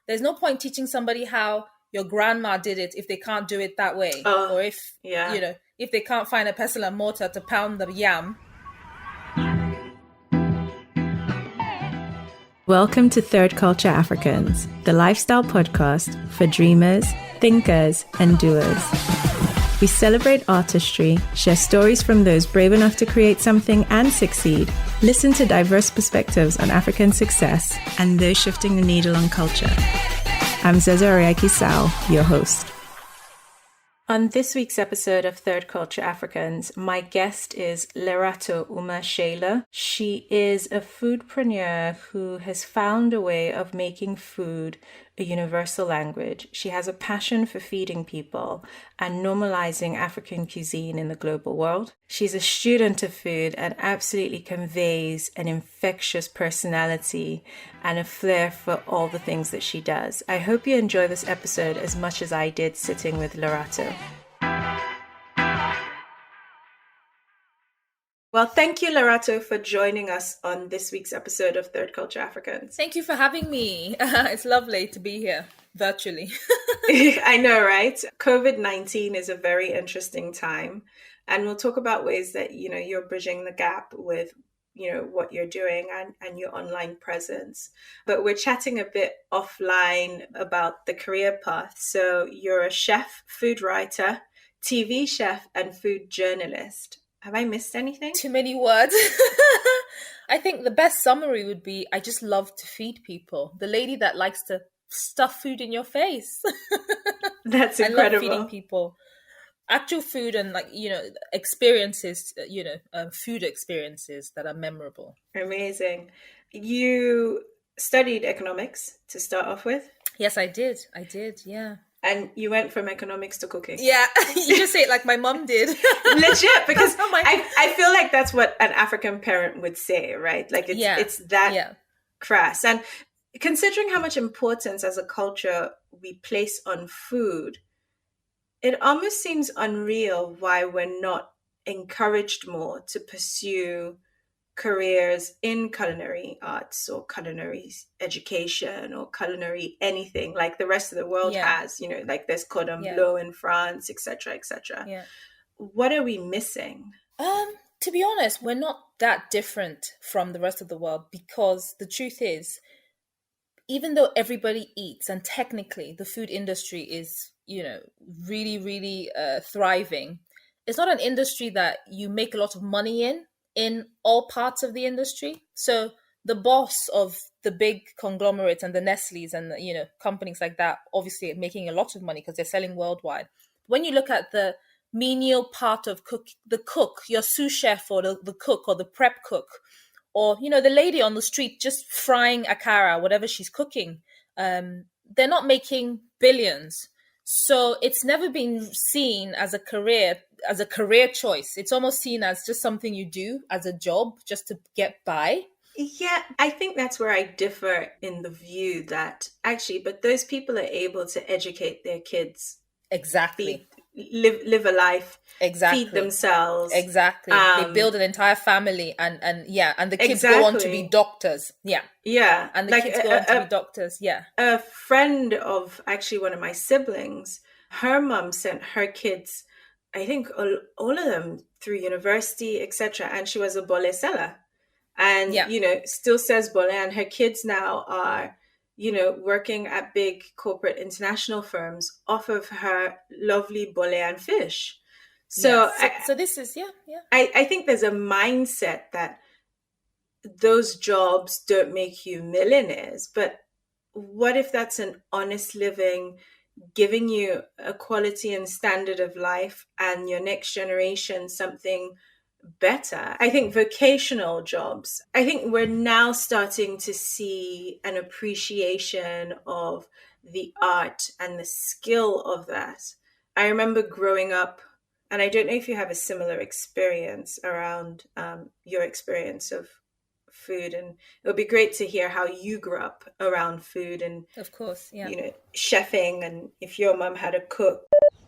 there's no point teaching somebody how your grandma did it if they can't do it that way. Or if, if they can't find a pestle and mortar to pound the yam. Welcome to Third Culture Africans, the lifestyle podcast for dreamers, thinkers, and doers. We celebrate artistry, share stories from those brave enough to create something and succeed, listen to diverse perspectives on African success, and those shifting the needle on culture. I'm Zeza Oriaki-Sao, your host. On this week's episode of Third Culture Africans, my guest is Lerato Umah-Shaylor. She is a foodpreneur who has found a way of making food a universal language. She has a passion for feeding people and normalizing African cuisine in the global world. She's a student of food and absolutely conveys an infectious personality and a flair for all the things that she does. I hope you enjoy this episode as much as I did sitting with Lerato. Well, thank you, Lerato, for joining us on this week's episode of Third Culture Africans. Thank you for having me. It's lovely to be here virtually. I know, right? COVID-19 is a very interesting time. And we'll talk about ways that, you're bridging the gap with, what you're doing and your online presence. But we're chatting a bit offline about the career path. So you're a chef, food writer, TV chef, and food journalist. Have I missed anything? Too many words. I think the best summary would be, I just love to feed people. The lady that likes to stuff food in your face. That's incredible. I love feeding people. Actual food and experiences, food experiences that are memorable. Amazing. You studied economics to start off with? Yes, I did, yeah. And you went from economics to cooking. Yeah, you just say it like my mom did. Legit, because I feel like that's what an African parent would say, right? Like it's that crass. And considering how much importance as a culture we place on food, it almost seems unreal why we're not encouraged more to pursue careers in culinary arts or culinary education or culinary anything like the rest of the world has, like there's cordon bleu in France, etc., etc. Yeah. What are we missing? To be honest, we're not that different from the rest of the world, because the truth is, even though everybody eats and technically the food industry is, really, really thriving, it's not an industry that you make a lot of money in all parts of the industry. So the boss of the big conglomerates and the Nestle's and the, companies like that, obviously are making a lot of money because they're selling worldwide. When you look at the menial part of the cook, your sous chef or the cook or the prep cook, or, the lady on the street just frying akara, whatever she's cooking, they're not making billions. So it's never been seen as a career choice. It's almost seen as just something you do as a job just to get by. Yeah, I think that's where I differ in the view that actually, but those people are able to educate their kids. Exactly. Live a life. Exactly. Feed themselves. Exactly. They build an entire family and the kids go on to be doctors. Yeah. Yeah. And the kids go on to be doctors. Yeah. A friend of actually one of my siblings, her mom sent her kids, I think all of them through university, etc. And she was a bole seller. And, still says bole. And her kids now are, working at big corporate international firms off of her lovely bole and fish. So, so this is, I think there's a mindset that those jobs don't make you millionaires. But what if that's an honest living, giving you a quality and standard of life and your next generation something better? I think vocational jobs, I think we're now starting to see an appreciation of the art and the skill of that. I remember growing up, and I don't know if you have a similar experience around your experience of food, and it would be great to hear how you grew up around food and, of course, chefing, and if your mom had a cook.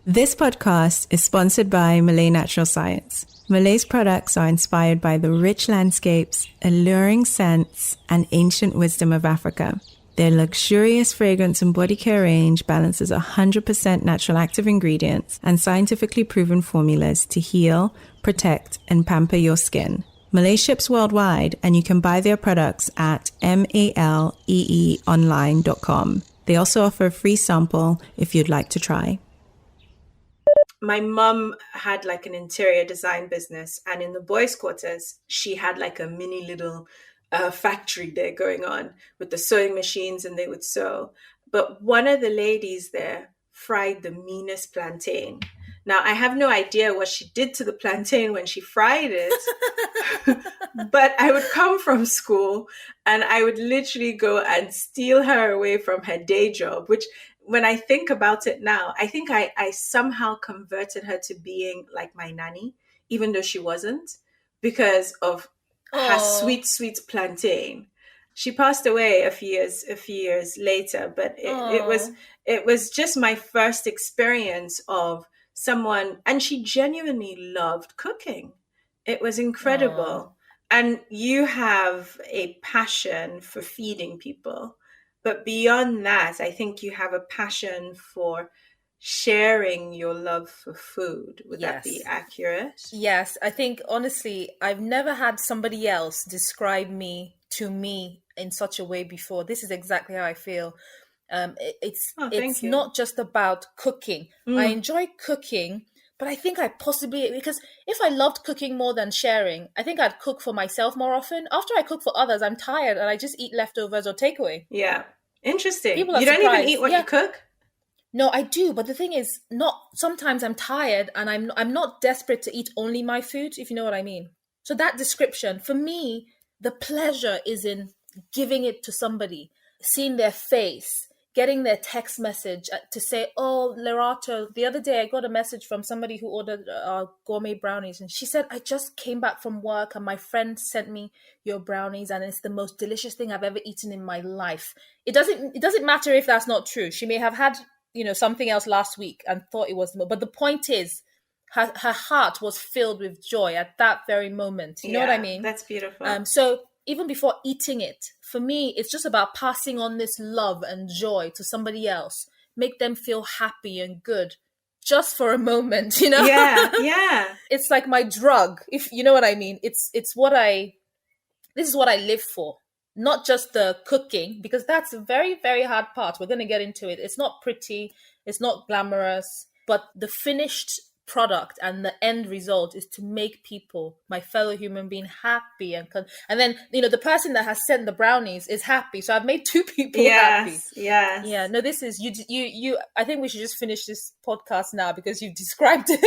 This podcast is sponsored by Malay Natural Science. Malay's products are inspired by the rich landscapes, alluring scents, and ancient wisdom of Africa. Their luxurious fragrance and body care range balances 100% natural active ingredients and scientifically proven formulas to heal, protect, and pamper your skin. Malay ships worldwide, and you can buy their products at maleeonline.com. They also offer a free sample if you'd like to try. My mum had like an interior design business, and in the boys' quarters, she had like a mini little factory there going on with the sewing machines, and they would sew. But one of the ladies there fried the meanest plantain. Now, I have no idea what she did to the plantain when she fried it, but I would come from school and I would literally go and steal her away from her day job, which when I think about it now, I think I somehow converted her to being like my nanny, even though she wasn't, because of her sweet, sweet plantain. She passed away a few years later, but it was just my first experience of someone, and she genuinely loved cooking. It was incredible. And you have a passion for feeding people. But beyond that, I think you have a passion for sharing your love for food. Would that be accurate? Yes. I think, honestly, I've never had somebody else describe me to me in such a way before. This is exactly how I feel. It's not just about cooking. I enjoy cooking, but I think I possibly, because if I loved cooking more than sharing, I think I'd cook for myself more often. After I cook for others, I'm tired and I just eat leftovers or takeaway. Yeah. Interesting. People are you don't surprised. Even eat what you cook? No, I do, but the thing is, sometimes I'm tired and I'm not desperate to eat only my food, if you know what I mean. So that description, for me, the pleasure is in giving it to somebody, seeing their face, getting their text message to say, "Oh, Lerato, the other day I got a message from somebody who ordered gourmet brownies, and she said, I just came back from work and my friend sent me your brownies and it's the most delicious thing I've ever eaten in my life." It doesn't matter if that's not true. She may have had something else last week and thought it was, but the point is, her heart was filled with joy at that very moment. You know what I mean? That's beautiful. So even before eating it, for me, it's just about passing on this love and joy to somebody else, make them feel happy and good just for a moment, Yeah. It's like my drug, if you know what I mean. This is what I live for. Not just the cooking, because that's a very, very hard part. We're going to get into it. It's not pretty, it's not glamorous, but the finished product and the end result is to make people, my fellow human being, happy and then the person that has sent the brownies is happy. So I've made two people happy. Yes. Yeah. No, this is you. I think we should just finish this podcast now because you've described it.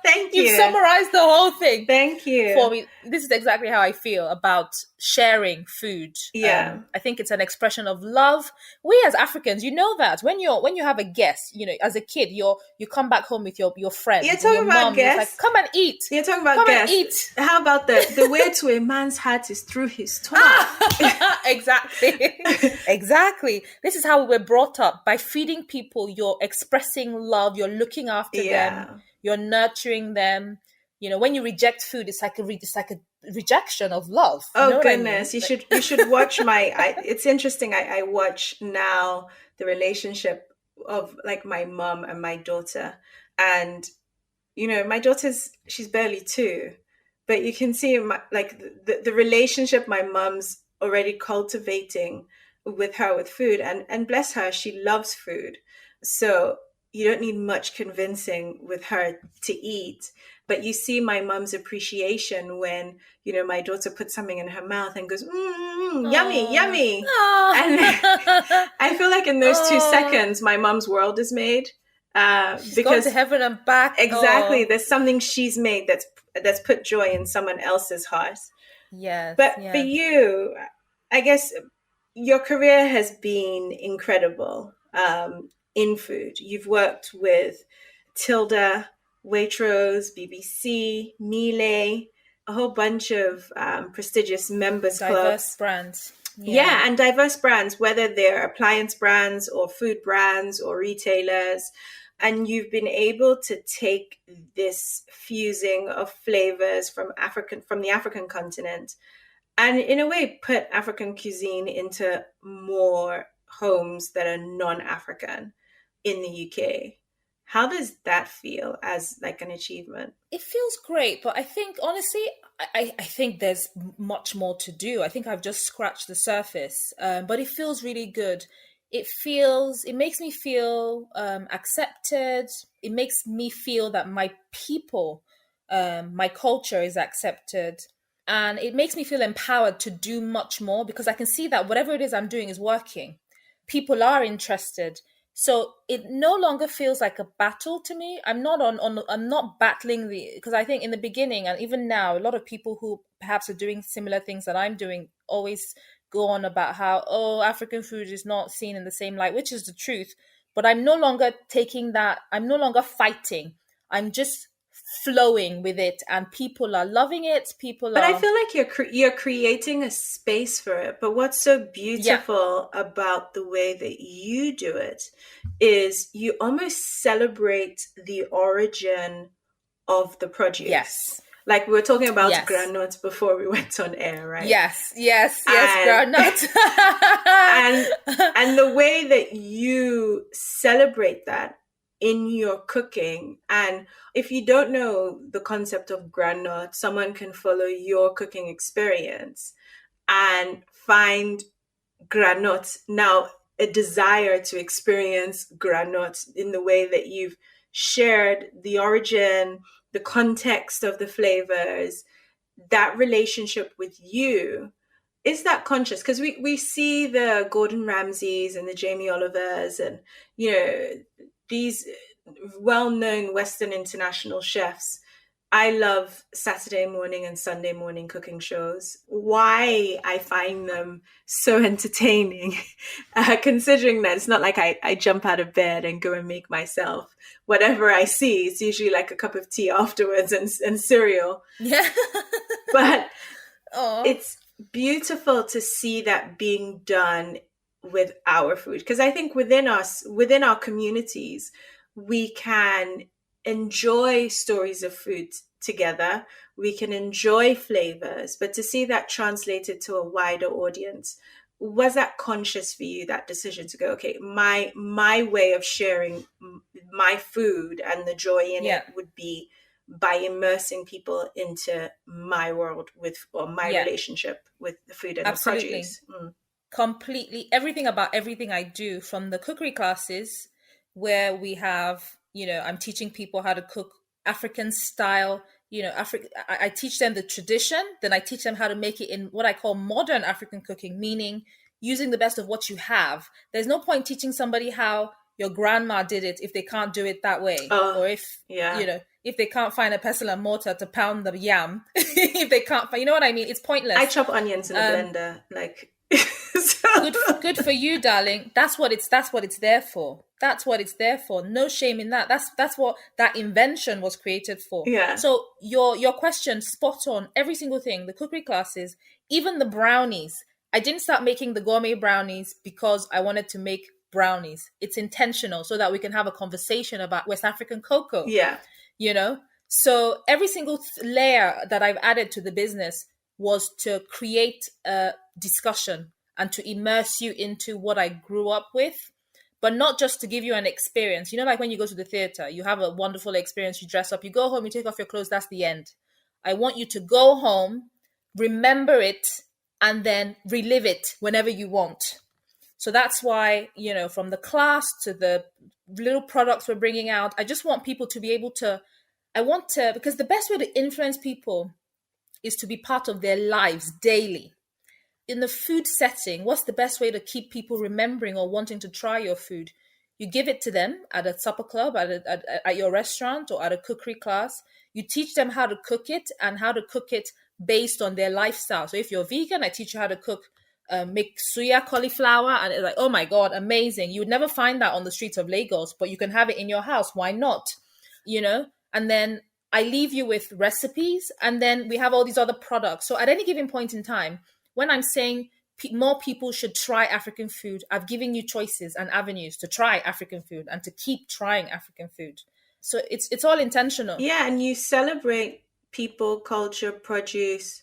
Thank you. You've summarized the whole thing. Thank you. For me, this is exactly how I feel about sharing food. Yeah. I think it's an expression of love. We as Africans, that when you have a guest, as a kid, you come back home with your friends. You're talking about guests. Like, come and eat. You're talking about guests. And eat. How about the way to a man's heart is through his tongue? Exactly. Exactly. This is how we were brought up. By feeding people, you're expressing love. You're looking after them. You're nurturing them. When you reject food, it's like a rejection of love. Oh goodness! I mean? You should watch it's interesting. I watch now the relationship of like my mom and my daughter, and my she's barely 2, but you can see the relationship my mom's already cultivating with her with food, and bless her, she loves food. So you don't need much convincing with her to eat. But you see my mom's appreciation when, my daughter puts something in her mouth and goes, yummy, yummy. And I feel like in those 2 seconds, my mom's world is made. She's gone to heaven and back. Exactly. There's something she's made that's put joy in someone else's heart. Yes. But for you, I guess your career has been incredible in food. You've worked with Tilda, Waitrose, BBC, Miele, a whole bunch of prestigious members clubs. Diverse brands. Yeah, and diverse brands, whether they're appliance brands or food brands or retailers. And you've been able to take this fusing of flavors from the African continent and in a way put African cuisine into more homes that are non-African in the UK. How does that feel as like an achievement? It feels great, but I think honestly, I think there's much more to do. I think I've just scratched the surface, but it feels really good. It makes me feel accepted. It makes me feel that my people, my culture is accepted. And it makes me feel empowered to do much more because I can see that whatever it is I'm doing is working. People are interested. So it no longer feels like a battle to me. I'm not battling the, because I think in the beginning and even now, a lot of people who perhaps are doing similar things that I'm doing always go on about how, oh, African food is not seen in the same light, which is the truth. But I'm no longer taking that, I'm no longer fighting. I'm just flowing with it and people are loving it. People But I are, feel like you're creating a space for it. But what's so yeah, beautiful about the way that you do it is you almost celebrate the origin of the produce. yes, Like we were talking about yes. granules before we went on air, right? Yes, yes, yes, And groundnut. and and the way that you celebrate that in your cooking, and if you don't know the concept of granite, someone can follow your cooking experience and find granite now, a desire to experience granite in the way that you've shared the origin, the context of the flavors, that relationship with you. Is that conscious? Because we see the Gordon Ramsays and the Jamie Olivers and, you know, these well-known Western international chefs. I love Saturday morning and Sunday morning cooking shows. Why I find them so entertaining, considering that it's not like I jump out of bed and go and make myself whatever I see. It's usually like a cup of tea afterwards and cereal. Yeah. But Oh, it's beautiful to see that being done with our food, because I think within us, within our communities, we can enjoy stories of food together, we can enjoy flavors, but to see that translated to a wider audience, was that conscious for you, that decision to go, okay, my way of sharing my food and the joy in yeah, it would be by immersing people into my world with, or my yeah, relationship with the food and the absolutely. produce. Mm. Completely everything about everything I do, from the cookery classes where we have, I'm teaching people how to cook African style, African. I teach them the tradition, then I teach them how to make it in what I call modern African cooking, meaning using the best of what you have. There's no point teaching somebody how your grandma did it if they can't do it that way, Oh, or if yeah. if they can't find a pestle and mortar to pound the yam, if they can't find, you know what I mean, it's I pointless. chop onions in a um blender, like so. good for you, darling. That's what it's there for. That's what it's there for. No shame in that. That's what that invention was created for. Yeah, So your question, spot on. Every single thing, the cookery classes, even the brownies. I didn't start making the gourmet brownies because I wanted to make brownies. It's intentional so that we can have a conversation about West African cocoa, yeah, you know so every single layer that I've added to the business was to create a discussion and to immerse you into what I grew up with, but not just to give you an experience. Like when you go to the theater, you have a wonderful experience, you dress up, you go home, you take off your clothes, that's the end. I want you to go home, remember it, and then relive it whenever you want. So that's why, from the class to the little products we're bringing out, I just want people to be able to, because the best way to influence people is to be part of their lives daily. In the food setting, what's the best way to keep people remembering or wanting to try your food? You give it to them at a supper club, at your restaurant, or at a cookery class. You teach them how to cook it and how to cook it based on their lifestyle. So if you're vegan, I teach you how to cook, make suya cauliflower, and it's like, oh my god, amazing! You would never find that on the streets of Lagos, but you can have it in your house. Why not? And then I leave you with recipes, and then we have all these other products. So at any given point in time, when I'm saying more people should try African food, I've given you choices and avenues to try African food and to keep trying African food. So it's all intentional. yeah. And you celebrate people, culture, produce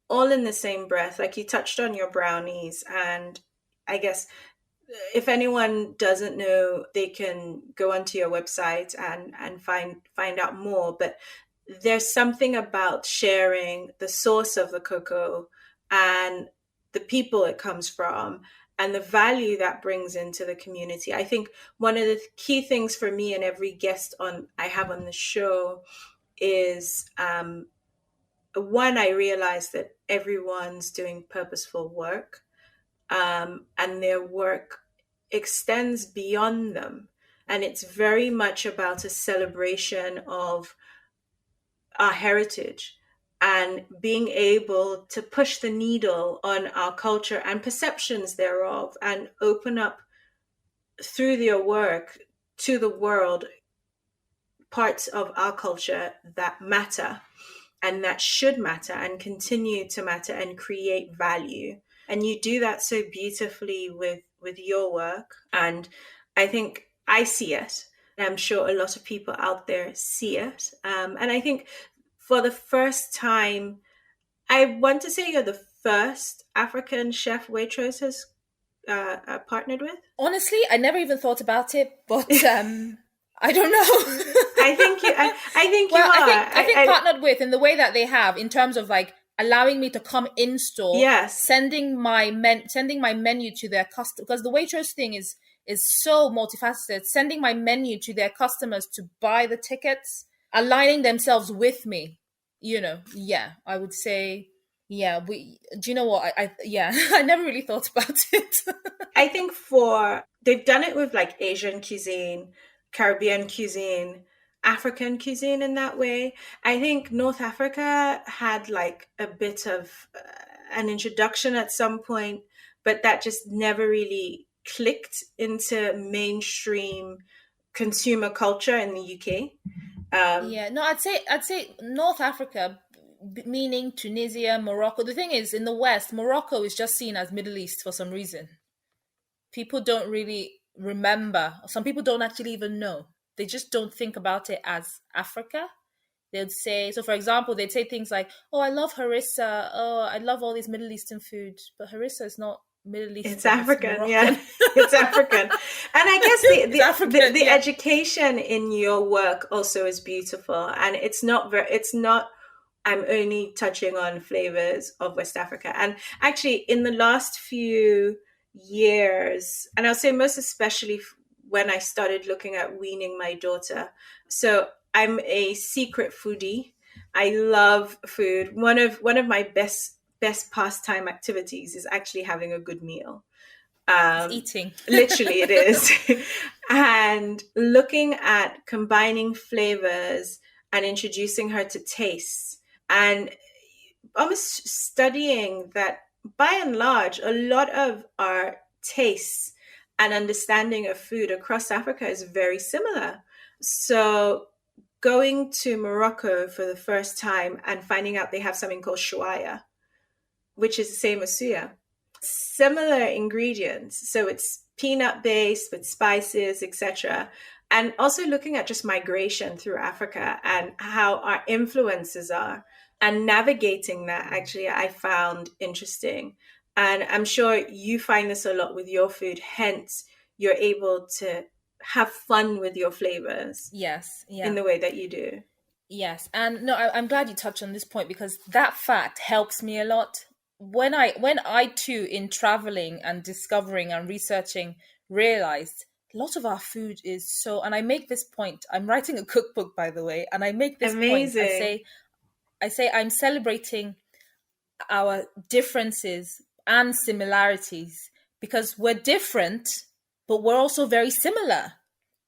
all in the same breath, like you touched on your brownies, and I guess if anyone doesn't know, they can go onto your website and find out more. But there's something about sharing the source of the cocoa and the people it comes from and the value that brings into the community. I think one of the key things for me and every guest on I have on the show is one, I realize that everyone's doing purposeful work, and their work extends beyond them. And it's very much about a celebration of our heritage and being able to push the needle on our culture and perceptions thereof and open up through their work to the world parts of our culture that matter and that should matter and continue to matter and create value. And you do that so beautifully with your work. And I think I see it. I'm sure a lot of people out there see it. And I think for the first time, I want to say you're the first African chef waitress has partnered with. Honestly, I never even thought about it, but I don't know. I think you. I think well, you are. I think partnered with in the way that they have in terms of like allowing me to come in store, yes, sending my menu to their customer, because the waitress thing is so multifaceted. Sending my menu to their customers to buy the tickets, aligning themselves with me. You know, yeah, I would say, yeah. Do you know what? Yeah, I never really thought about it. I think they've done it with like Asian cuisine, Caribbean cuisine, African cuisine in that way. I think North Africa had like a bit of an introduction at some point, but that just never really clicked into mainstream consumer culture in the UK. Yeah, no, I'd say North Africa, meaning Tunisia, Morocco. The thing is, in the West, Morocco is just seen as Middle East for some reason. People don't really remember. Some people don't actually even know. They just don't think about it as Africa. They'd say, so for example, they'd say things like, "Oh, I love harissa. Oh, I love all these Middle Eastern food," but harissa is not Middle Eastern. It's African, yeah. It's African. And I guess the yeah. education in your work also is beautiful. And it's not I'm only touching on flavors of West Africa. And actually in the last few years, and I'll say most especially when I started looking at weaning my daughter. So I'm a secret foodie. I love food. One of my best pastime activities is actually having a good meal. Eating. Literally it is. And looking at combining flavors and introducing her to tastes and almost studying that by and large, a lot of our tastes and understanding of food across Africa is very similar. So going to Morocco for the first time and finding out they have something called shawaya, which is the same as suya. Similar ingredients. So it's peanut based with spices, etc. And also looking at just migration through Africa and how our influences are and navigating that, actually, I found interesting. And I'm sure you find this a lot with your food, hence you're able to have fun with your flavors. Yes, yeah. In the way that you do. Yes. And no, I'm glad you touched on this point because that fact helps me a lot. When I too, in traveling and discovering and researching, realized a lot of our food is so, and I make this point, I'm writing a cookbook, by the way, and I make this Amazing. point, I say I'm celebrating our differences and similarities because we're different, but we're also very similar,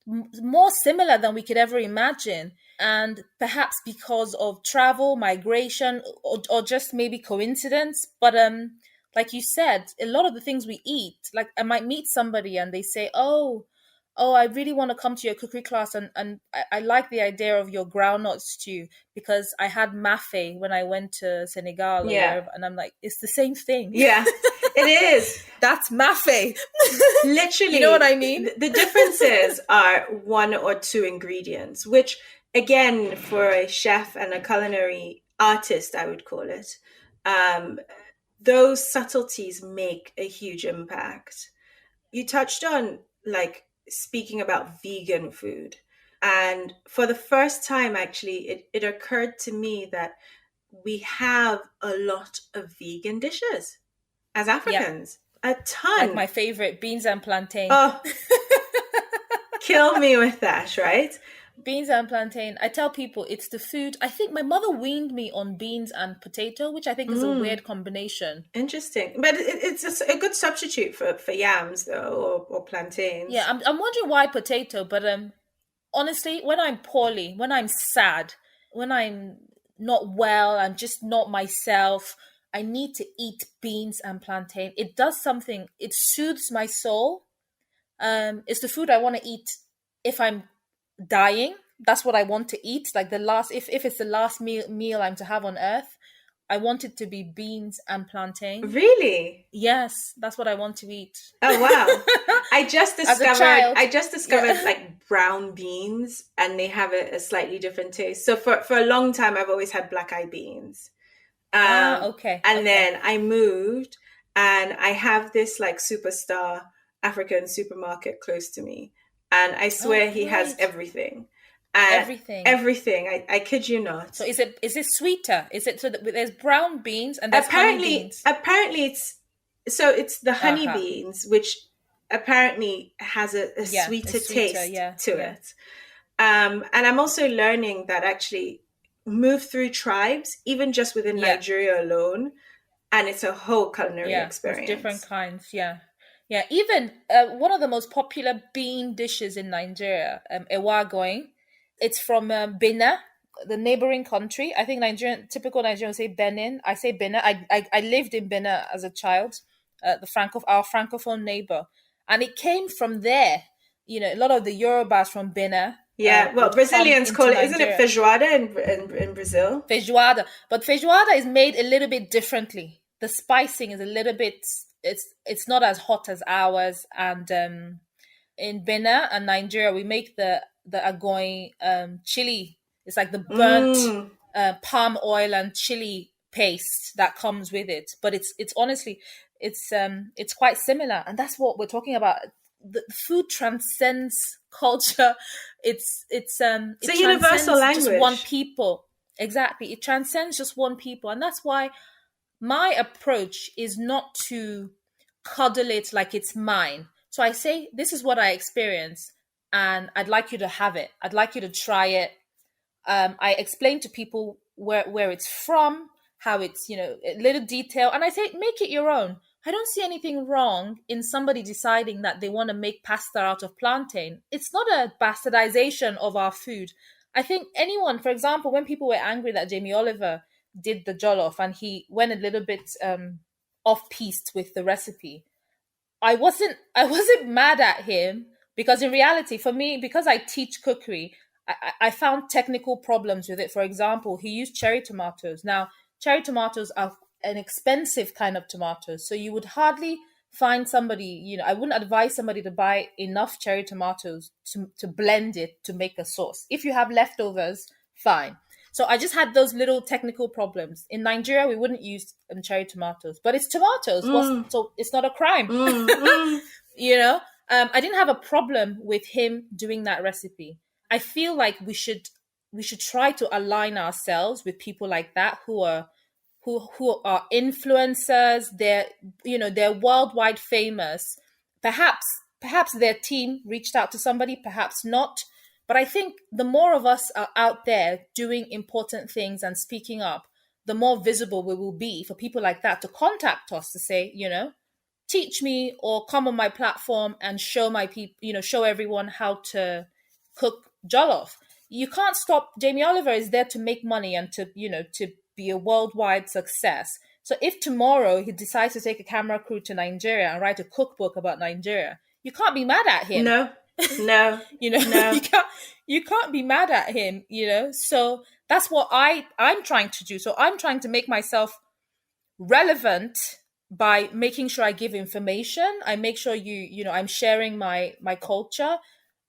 more similar than we could ever imagine. And perhaps because of travel, migration, or just maybe coincidence. But like you said, a lot of the things we eat, like I might meet somebody and they say, oh, I really want to come to your cookery class, and I like the idea of your groundnut stew because I had mafe when I went to Senegal, Yeah. and I'm like, it's the same thing. Yeah, it is. That's mafe. Literally. You know what I mean? The differences are one or two ingredients, which again, for a chef and a culinary artist, I would call it, Um, those subtleties make a huge impact. You touched on like speaking about vegan food. And for the first time, actually, it occurred to me that we have a lot of vegan dishes as Yep. Africans. A Like ton. my favorite, beans and plantain. Oh, kill me with that, right? Beans and plantain. I tell people it's the food. I think my mother weaned me on beans and potato, which I think is a Mm, weird combination. interesting. But it's just a good substitute for yams, though, or Yeah, plantains. I'm wondering why potato, but honestly, when I'm poorly, when I'm sad, when I'm not well, I'm just not myself, I need to eat beans and plantain. It does something. It soothes my soul. It's the food I want to eat if I'm dying. That's what I want to eat. Like the last, if it's the last meal I'm to have on earth, I want it to be beans and plantain. Really? Yes, that's what I want to eat. Oh wow. As a child, I just discovered yeah. like brown beans and they have a slightly different taste. So for a long time I've always had black eyed beans. Ah, Um okay, and okay. then I moved and I have this like superstar African supermarket close to me. And I Oh, swear he has great. everything. And Everything. everything. I kid you So not. is it sweeter? Is it so that there's brown beans and there's honey Apparently beans? apparently it's the honey Uh-huh. beans which apparently has a Yeah, sweeter it's sweeter. taste Yeah, to yeah. it. And I'm also learning that actually move through tribes even just within Yeah. Nigeria alone, and it's a whole culinary Yeah, there's different experience. kinds. Yeah, yeah. Even one of the most popular bean dishes in Nigeria, ewagoing. It's from Benin, the neighboring country. I think typical Nigerians say Benin. I say Benin. I lived in Benin as a child, our francophone neighbor, and it came from there. A lot of the Yorubas from Benin Yeah, well, would come Brazilians call into it, isn't it Nigeria. feijoada in Brazil? Feijoada. But feijoada is made a little bit differently. The spicing is a little bit it's not as hot as ours. And in Benin and Nigeria, we make the agoin chili. It's like the burnt Mm. palm oil and chili paste that comes with it. But it's honestly it's quite similar, and that's what we're talking about. The food transcends culture. It's It a universal transcends just one language. people. Exactly, it transcends just one people, and that's why my approach is not to cuddle it like it's mine. So I say, this is what I experience, and I'd like you to have it. I'd like you to try it. I explain to people where it's from, how it's a little detail, and I say make it your own. I don't see anything wrong in somebody deciding that they want to make pasta out of plantain. It's not a bastardization of our food. I think anyone, for example, when people were angry that Jamie Oliver did the jollof and he went a little bit off piste with the recipe, I wasn't mad at him, because in reality, for me, because I teach cookery, I found technical problems with it. For example, he used cherry tomatoes. Now, cherry tomatoes are an expensive kind of tomatoes, so you would hardly find somebody. I wouldn't advise somebody to buy enough cherry tomatoes to blend it to make a sauce. If you have leftovers, fine. So I just had those little technical problems. In Nigeria, we wouldn't use cherry tomatoes, but it's tomatoes. Mm, So it's not a crime. mm, mm. you know I didn't have a problem with him doing that recipe. I feel like we should try to align ourselves with people like that, who are influencers. They're worldwide famous. Perhaps their team reached out to somebody, perhaps not. But I think the more of us are out there doing important things and speaking up, the more visible we will be for people like that to contact us to say, teach me or come on my platform and show my people, show everyone how to cook jollof. You can't stop. Jamie Oliver is there to make money and to be a worldwide success. So if tomorrow he decides to take a camera crew to Nigeria and write a cookbook about Nigeria, you can't be mad at him. No, no, you know no. you can't be mad at him. So that's what I'm trying to do. So I'm trying to make myself relevant by making sure I give information. I make sure I'm sharing my culture.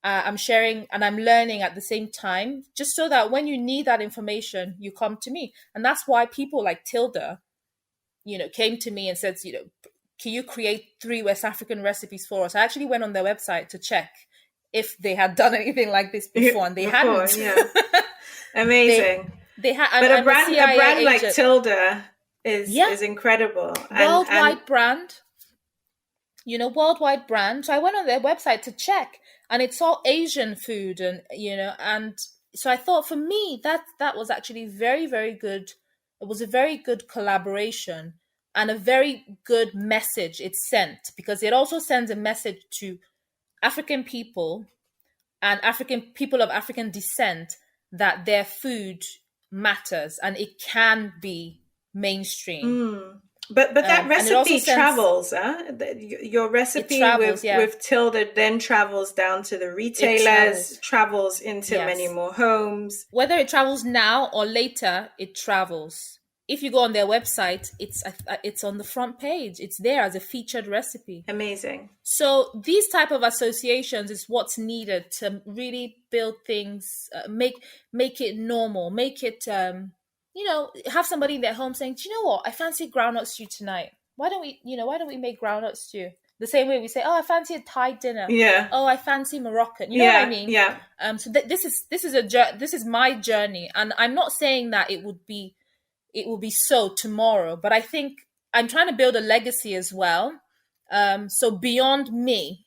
I'm sharing and I'm learning at the same time, just so that when you need that information, you come to me. And that's why people like Tilda, came to me and said, can you create 3 West African recipes for us? I actually went on their website to check if they had done anything like this before, and they Before, hadn't. yeah. they Amazing. they had. But I'm a a CIA brand like agent. Tilda Yeah, is incredible. And worldwide brand. Worldwide brand. So I went on their website to check, and it's all Asian food, and so I thought for me that was actually very, very good. It was a very good collaboration and a very good message it sent, because it also sends a message to African people and African people of African descent that their food matters and it can be mainstream. but that And it also recipe sends travels, huh? Your it recipe travels, yeah. with Tilda then travels down to the It retailers, travels. travels into many Yes. more homes. Whether it travels now or later, it travels. If you go on their website, it's on the front page. It's there as a featured recipe. Amazing. So these type of associations is what's needed to really build things, make it normal, make it have somebody in their home saying, "Do you know what? I fancy groundnut stew tonight. Why don't we make groundnut stew?" The same way we say, "Oh, I fancy a Thai dinner. Yeah. Oh, I fancy Moroccan." You know what I Yeah. mean? Yeah. So this is my journey, and I'm not saying that it will be so tomorrow, but I think I'm trying to build a legacy as well. So beyond me,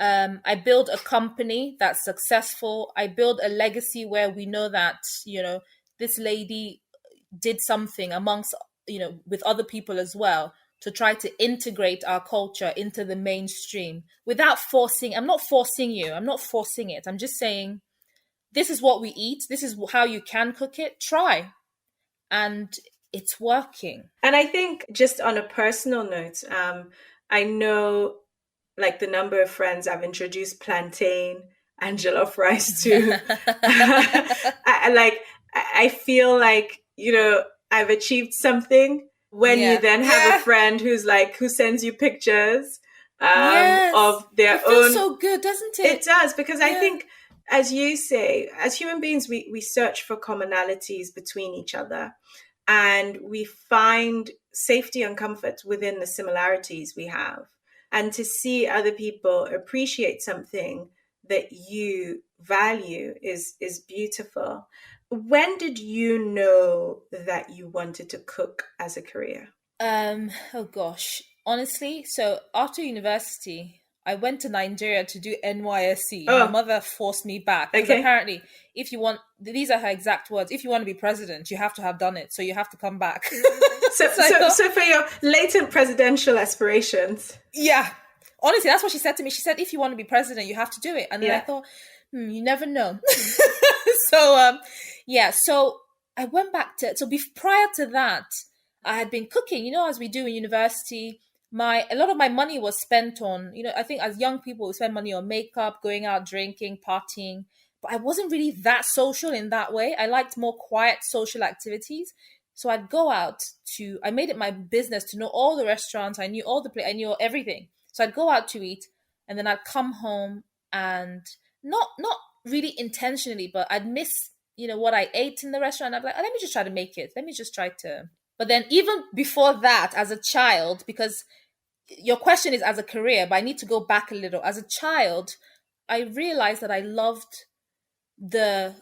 I build a company that's successful. I build a legacy where we know that this lady did something amongst with other people as well, to try to integrate our culture into the mainstream without forcing. I'm not forcing you. I'm not forcing it. I'm just saying this is what we eat. This is how you can cook it. Try, and it's working. And I think, just on a personal note, I know, like, the number of friends I've introduced plantain and jollof rice to. I feel like, I've achieved something when you Yeah. then have a Yeah. friend who sends you pictures Yes. of their It feels own. so good, doesn't It it? does, because I Yeah. think, as you say, as human beings, we search for commonalities between each other, and we find safety and comfort within the similarities we have. And to see other people appreciate something that you value is beautiful. When did you know that you wanted to cook as a career? Oh gosh. Honestly, so after university, I went to Nigeria to do NYSC. My Oh, mother forced me back because okay. apparently, if you want, these are her exact words, if you want to be president, you have to have done it. So you have to come back. So, So I so, thought, so for your latent presidential aspirations, yeah. Honestly, that's what she said to me. She said, if you want to be president, you have to do it. And then I yeah. thought, you never know. So, yeah. So I went back prior to that, I had been cooking, as we do in university. A lot of my money was spent on, I think as young people, we spend money on makeup, going out, drinking, partying. But I wasn't really that social in that way. I liked more quiet social activities. So I'd go out I made it my business to know all the restaurants. I knew all I knew everything. So I'd go out to eat, and then I'd come home, and not really intentionally, but I'd miss, what I ate in the restaurant. I'd be like, oh, let me just try to make it. Let me just try to. But then even before that, as a child, because your question is as a career, but I need to go back a little. As a child, I realized that I loved the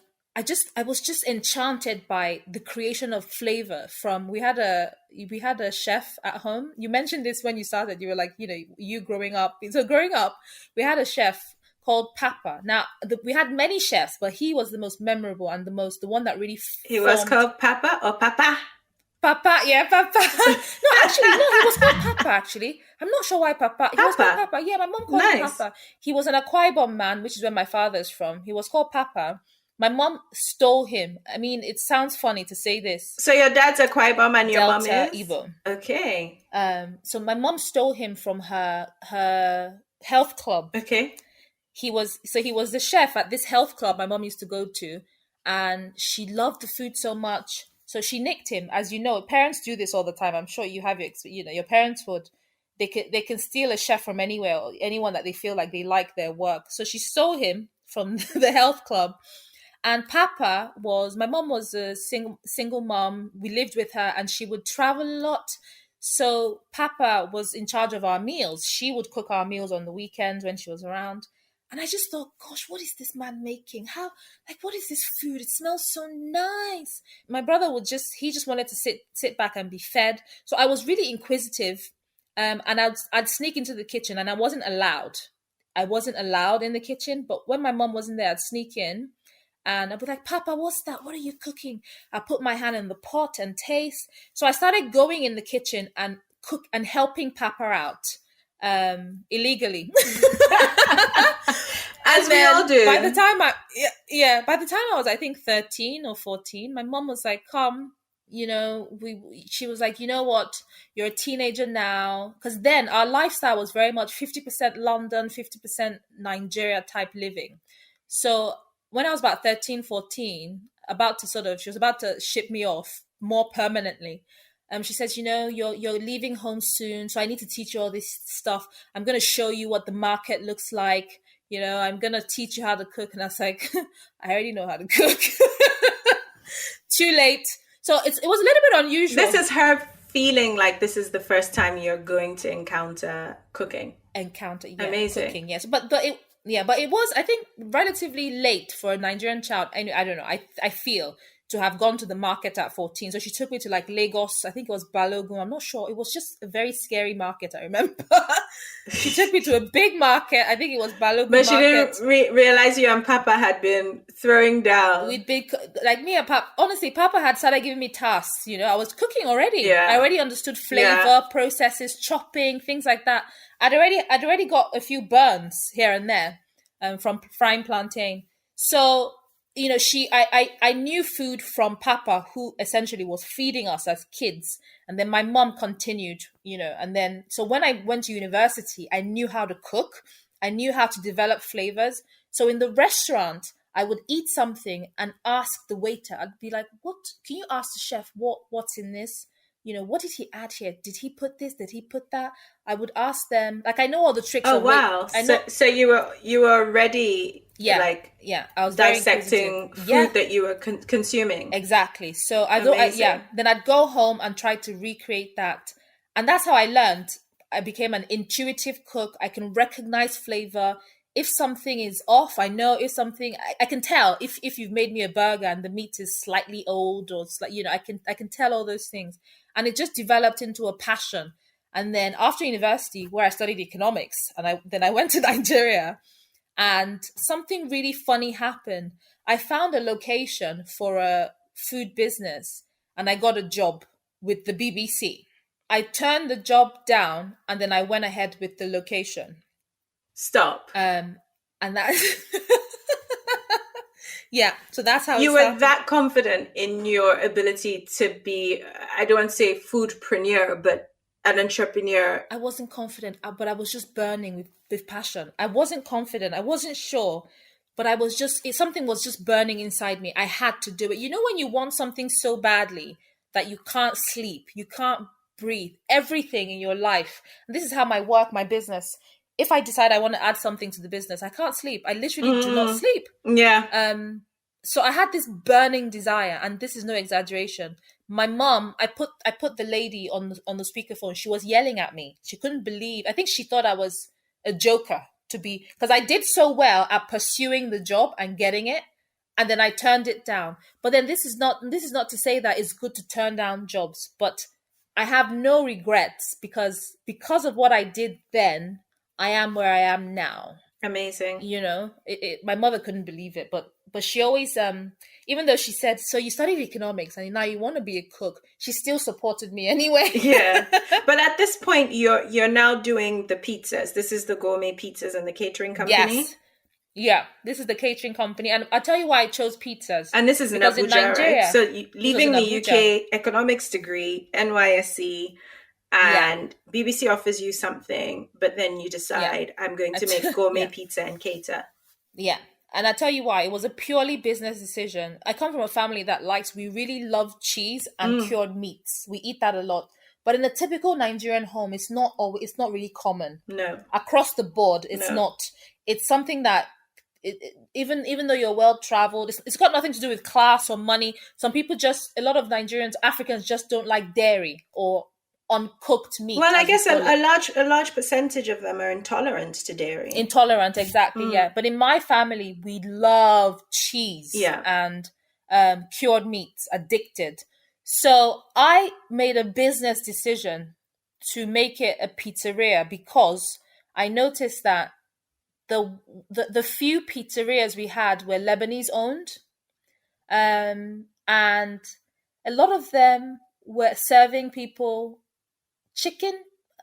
I was just enchanted by the creation of flavor. From we had a chef at home. You mentioned this when you started. You were like, you growing up. So growing up, we had a chef called Papa. Now we had many chefs, but he was the most memorable and the one that really He was formed. called Papa or Papa? Papa, yeah, Papa. No, actually, no, he was called Papa, actually. I'm not sure why Papa. He was called Papa. Papa. Yeah, my mom called him Nice. Papa. He was an Akwa Ibom man, which is where my father's from. He was called Papa. My mom stole him. I mean, it sounds funny to say this. So your dad's a Kwaibom and your mom Delta is? Igbo. Okay. So my mom stole him from her health club. Okay. He was the chef at this health club my mom used to go to, and she loved the food so much. So she nicked him. As you know, parents do this all the time. I'm sure you have your parents would, they can steal a chef from anywhere, or anyone that they feel like they like their work. So she stole him from the health club. And Papa my mom was a single mom. We lived with her, and she would travel a lot. So Papa was in charge of our meals. She would cook our meals on the weekends when she was around. And I just thought, gosh, what is this man making? How, like, what is this food? It smells so nice. My brother he just wanted to sit back and be fed. So I was really inquisitive. And I'd sneak into the kitchen, and I wasn't allowed. I wasn't allowed in the kitchen, but when my mom wasn't there, I'd sneak in and I'd be like, Papa, what's that? What are you cooking? I put my hand in the pot and taste. So I started going in the kitchen and cook and helping Papa out illegally. As we all do. By the time by the time I was, I think, 13 or 14, my mom was like, come, she was like, you know what, you're a teenager now, because then our lifestyle was very much 50% London, 50% Nigeria type living. So when I was about 13, 14, she was about to ship me off more permanently. She says, you're leaving home soon, so I need to teach you all this stuff. I'm going to show you what the market looks like. I'm going to teach you how to cook. And I was like, I already know how to cook. Too late. So it was a little bit unusual. This is her feeling like this is the first time you're going to encounter cooking. Amazing. Cooking, yes. But it was, I think, relatively late for a Nigerian child. I don't know. I feel to have gone to the market at 14. So she took me to like Lagos. I think it was Balogun. I'm not sure. It was just a very scary market, I remember. She took me to a big market. I think it was Balogun But she market. didn't realize you and Papa had been throwing down. We'd been, like me and Papa, honestly, Papa had started giving me tasks. I was cooking already. Yeah. I already understood flavor, processes, chopping, things like that. I'd already got a few burns here and there from frying plantain. So, I knew food from Papa, who essentially was feeding us as kids. And then my mom continued, and then, so when I went to university, I knew how to cook. I knew how to develop flavors. So in the restaurant, I would eat something and ask the waiter. I'd be like, can you ask the chef what's in this? What did he add here? Did he put this? Did he put that? I would ask them. Like, I know all the tricks. Oh, wow. So you were already I was dissecting food that you were consuming. Exactly. So then I'd go home and try to recreate that. And that's how I learned. I became an intuitive cook. I can recognize flavor. If something is off, I know. If something, I can tell if you've made me a burger and the meat is slightly old, or I can tell all those things. And it just developed into a passion. And then after university, where I studied economics, and I went to Nigeria, and something really funny happened. I found a location for a food business, and I got a job with the BBC. I turned the job down, and then I went ahead with the location. Stop. And that, yeah. So that's how you were that confident in your ability to be, I don't want to say foodpreneur, but an entrepreneur. I wasn't confident, but I was just burning with passion. I wasn't confident. I wasn't sure, but something was just burning inside me. I had to do it. When you want something so badly that you can't sleep, you can't breathe, everything in your life. And this is how my business. If I decide I want to add something to the business, I can't sleep. I literally do not sleep. Yeah. So I had this burning desire, and this is no exaggeration. My mom, I put the lady on the speakerphone. She was yelling at me. She couldn't believe. I think she thought I was a joker, because I did so well at pursuing the job and getting it, and then I turned it down. But then this is not to say that it's good to turn down jobs, but I have no regrets because of what I did then. I am where I am now. Amazing. My mother couldn't believe it, but she always, even though she said, so you studied economics and now you want to be a cook, she still supported me anyway. Yeah. But at this point, you're now doing the pizzas. This is the gourmet pizzas and the catering company. Yes. Yeah, this is the catering company. And I'll tell you why I chose pizzas. And this is in Abuja, Nigeria, right? So leaving the UK economics degree, NYSC, and BBC offers you something, but then you decide, I'm going to make gourmet pizza and cater. Yeah. And I tell you why. It was a purely business decision. I come from a family that we really love cheese and cured meats. We eat that a lot. But in a typical Nigerian home, it's not really common. No. Across the board, it's not. It's something that, even though you're well-traveled, it's got nothing to do with class or money. Some people a lot of Nigerians, Africans just don't like dairy or uncooked meat, Well, I as we guess call it. a large percentage of them are intolerant to dairy. Intolerant, exactly, Mm. yeah. But in my family, we love cheese Yeah. and cured meats, addicted. So I made a business decision to make it a pizzeria because I noticed that the the few pizzerias we had were Lebanese owned, and a lot of them were serving people chicken,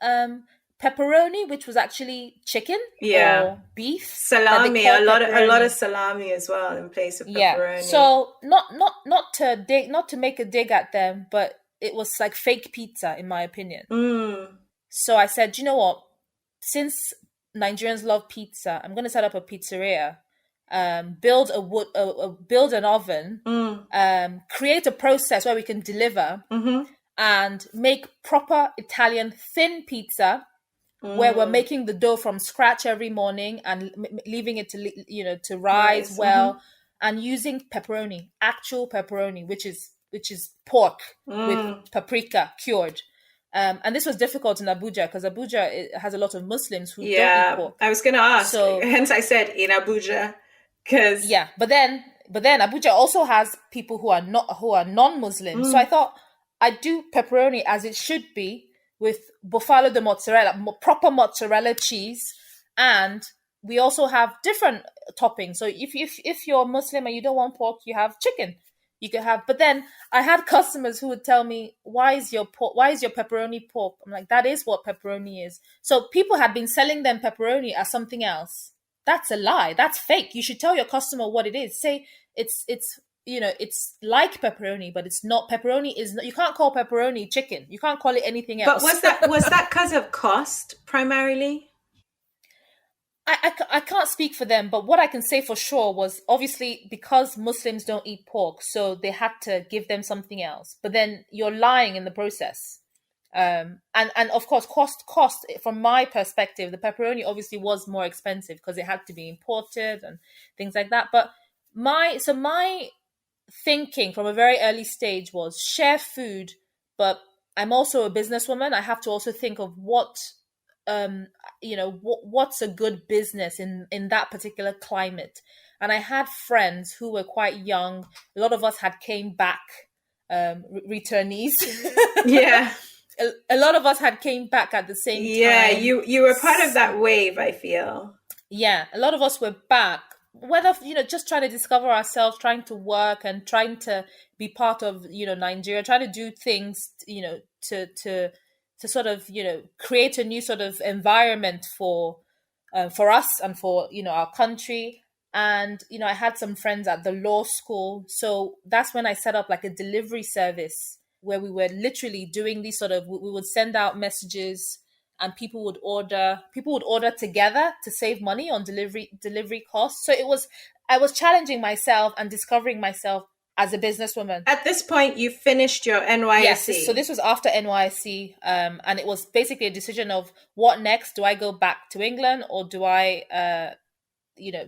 um, pepperoni, which was actually chicken Yeah. or beef that they Salami, call a lot of pepperoni. salami as well in place of Yeah. pepperoni. So not to make a dig at them, but it was like fake pizza in my opinion. Mm. So I said, you know what? Since Nigerians love pizza, I'm going to set up a pizzeria, build an oven, Mm. create a process where we can deliver Mm-hmm. and make proper Italian thin pizza where we're Mm. making the dough from scratch every morning and leaving it to to rise Rice. Mm-hmm. well, and using pepperoni, actual pepperoni, which is pork with Mm. paprika cured. And this was difficult in Abuja because Abuja has a lot of Muslims who don't eat Yeah. pork. I was gonna ask. So Hence I said in Abuja. Because yeah, but then Abuja also has people who are non-Muslim. So I mm, thought I'd do pepperoni as it should be with buffalo de mozzarella, proper mozzarella cheese, and we also have different toppings. So if you're Muslim and you don't want pork, you have chicken. You could have, but then I had customers who would tell me, why is your pepperoni pork?" I'm like, "That is what pepperoni is." So people had been selling them pepperoni as something else. That's a lie. That's fake. You should tell your customer what it is. Say it's like pepperoni, but it's not. Pepperoni is not, you can't call pepperoni chicken. You can't call it anything but else. was that because of cost primarily? I can't speak for them, but what I can say for sure was obviously because Muslims don't eat pork, so they had to give them something else. But then you're lying in the process. And of course, cost from my perspective, the pepperoni obviously was more expensive because it had to be imported and things like that. But my thinking from a very early stage was share food, but I'm also a businesswoman. I have to also think of um what's a good business in that particular climate. And I had friends who were quite young. A lot of us had came back, returnees. Yeah. A lot of us had came back at the same Yeah, time. you were part of that wave, I feel. Yeah, a lot of us were back, whether just trying to discover ourselves, trying to work and trying to be part of Nigeria, trying to do things to sort of create a new sort of environment for us and for our country. And I had some friends at the law school, so that's when I set up like a delivery service where we were literally doing these sort of, we would send out messages and people would order together to save money on delivery costs. So I was challenging myself and discovering myself as a businesswoman. At this point, you finished your Yes, so NYSC. this was after NYC, and it was basically a decision of what next. Do I go back to England or do I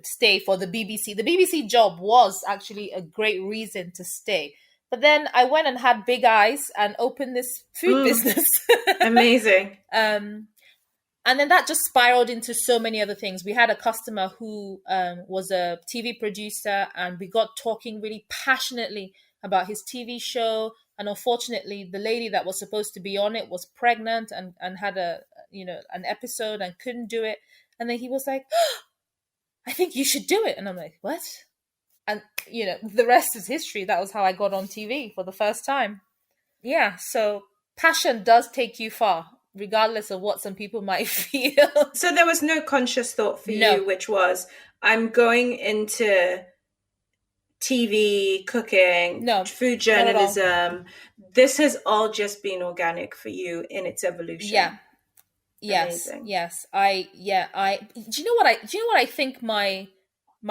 stay for the BBC? The BBC job was actually a great reason to stay. But then I went and had big eyes and opened this food Mm, business. amazing. um and then that just spiraled into so many other things. We had a customer who was a TV producer, and we got talking really passionately about his TV show. And unfortunately, the lady that was supposed to be on it was pregnant and had an episode and couldn't do it. And then he was like, "I think you should do it." And I'm like, "What?" And the rest is history. That was how I got on TV for the first time. Yeah, so passion does take you far, regardless of what some people might feel. So there was no conscious thought for No, you, which was, I'm going into TV, cooking, no, food not at all. journalism. This has all just been organic for you in its Yeah, evolution. yes, Amazing. yes. Do you know what I think my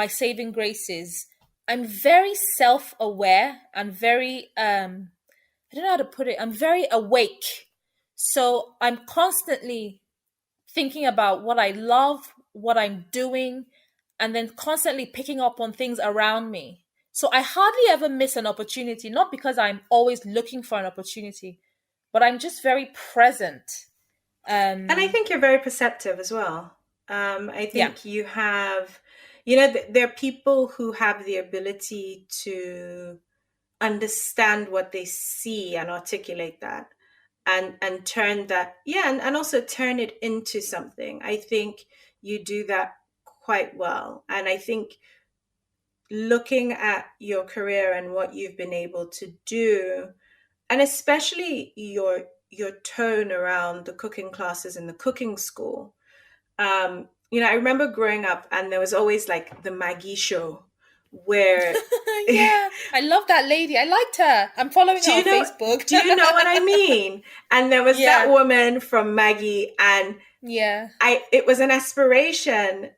saving grace is? I'm very self-aware and very I don't know how to put it. I'm very awake. So I'm constantly thinking about what I love, what I'm doing, and then constantly picking up on things around me. So I hardly ever miss an opportunity, not because I'm always looking for an opportunity, but I'm just very present. And I Um, think you're very perceptive as well. I yeah. think you have, there are people who have the ability to understand what they see and articulate that and turn that, yeah, and also turn it into something. I think you do that quite well. And I think looking at your career and what you've been able to do, and especially your tone around the cooking classes in the cooking school. I remember growing up and there was always like the Maggie show where Yeah, I love that lady. I liked her. I'm following her do you on know Facebook. do you know what I mean? And there was that Yeah, woman from Maggie, and yeah, I it was an aspiration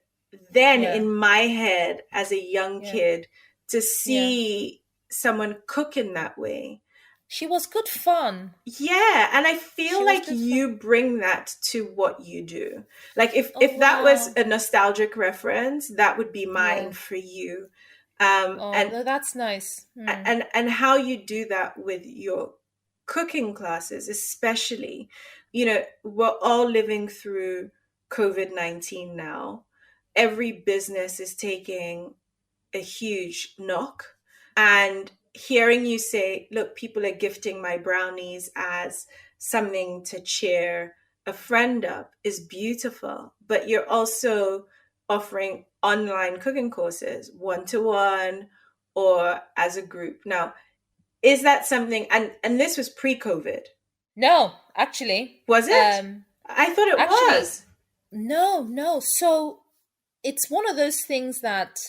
then yeah, in my head as a young yeah, kid to yeah. see someone cook in that way. She was good fun. Yeah, and I feel She was like good fun. you bring that to what you do. Like Oh, if that was wow. a nostalgic reference, that would be mine Yeah. for you. Oh, And no, that's nice. and how you do that with your cooking classes, especially, we're all living through COVID-19 now. Every business is taking a huge knock. And hearing you say, look, people are gifting my brownies as something to cheer a friend up is beautiful. But you're also offering online cooking courses, one to one or as a group. Now, is that something, and this was pre-COVID, No, actually, was it? I thought it actually, was. no, no. So it's one of those things that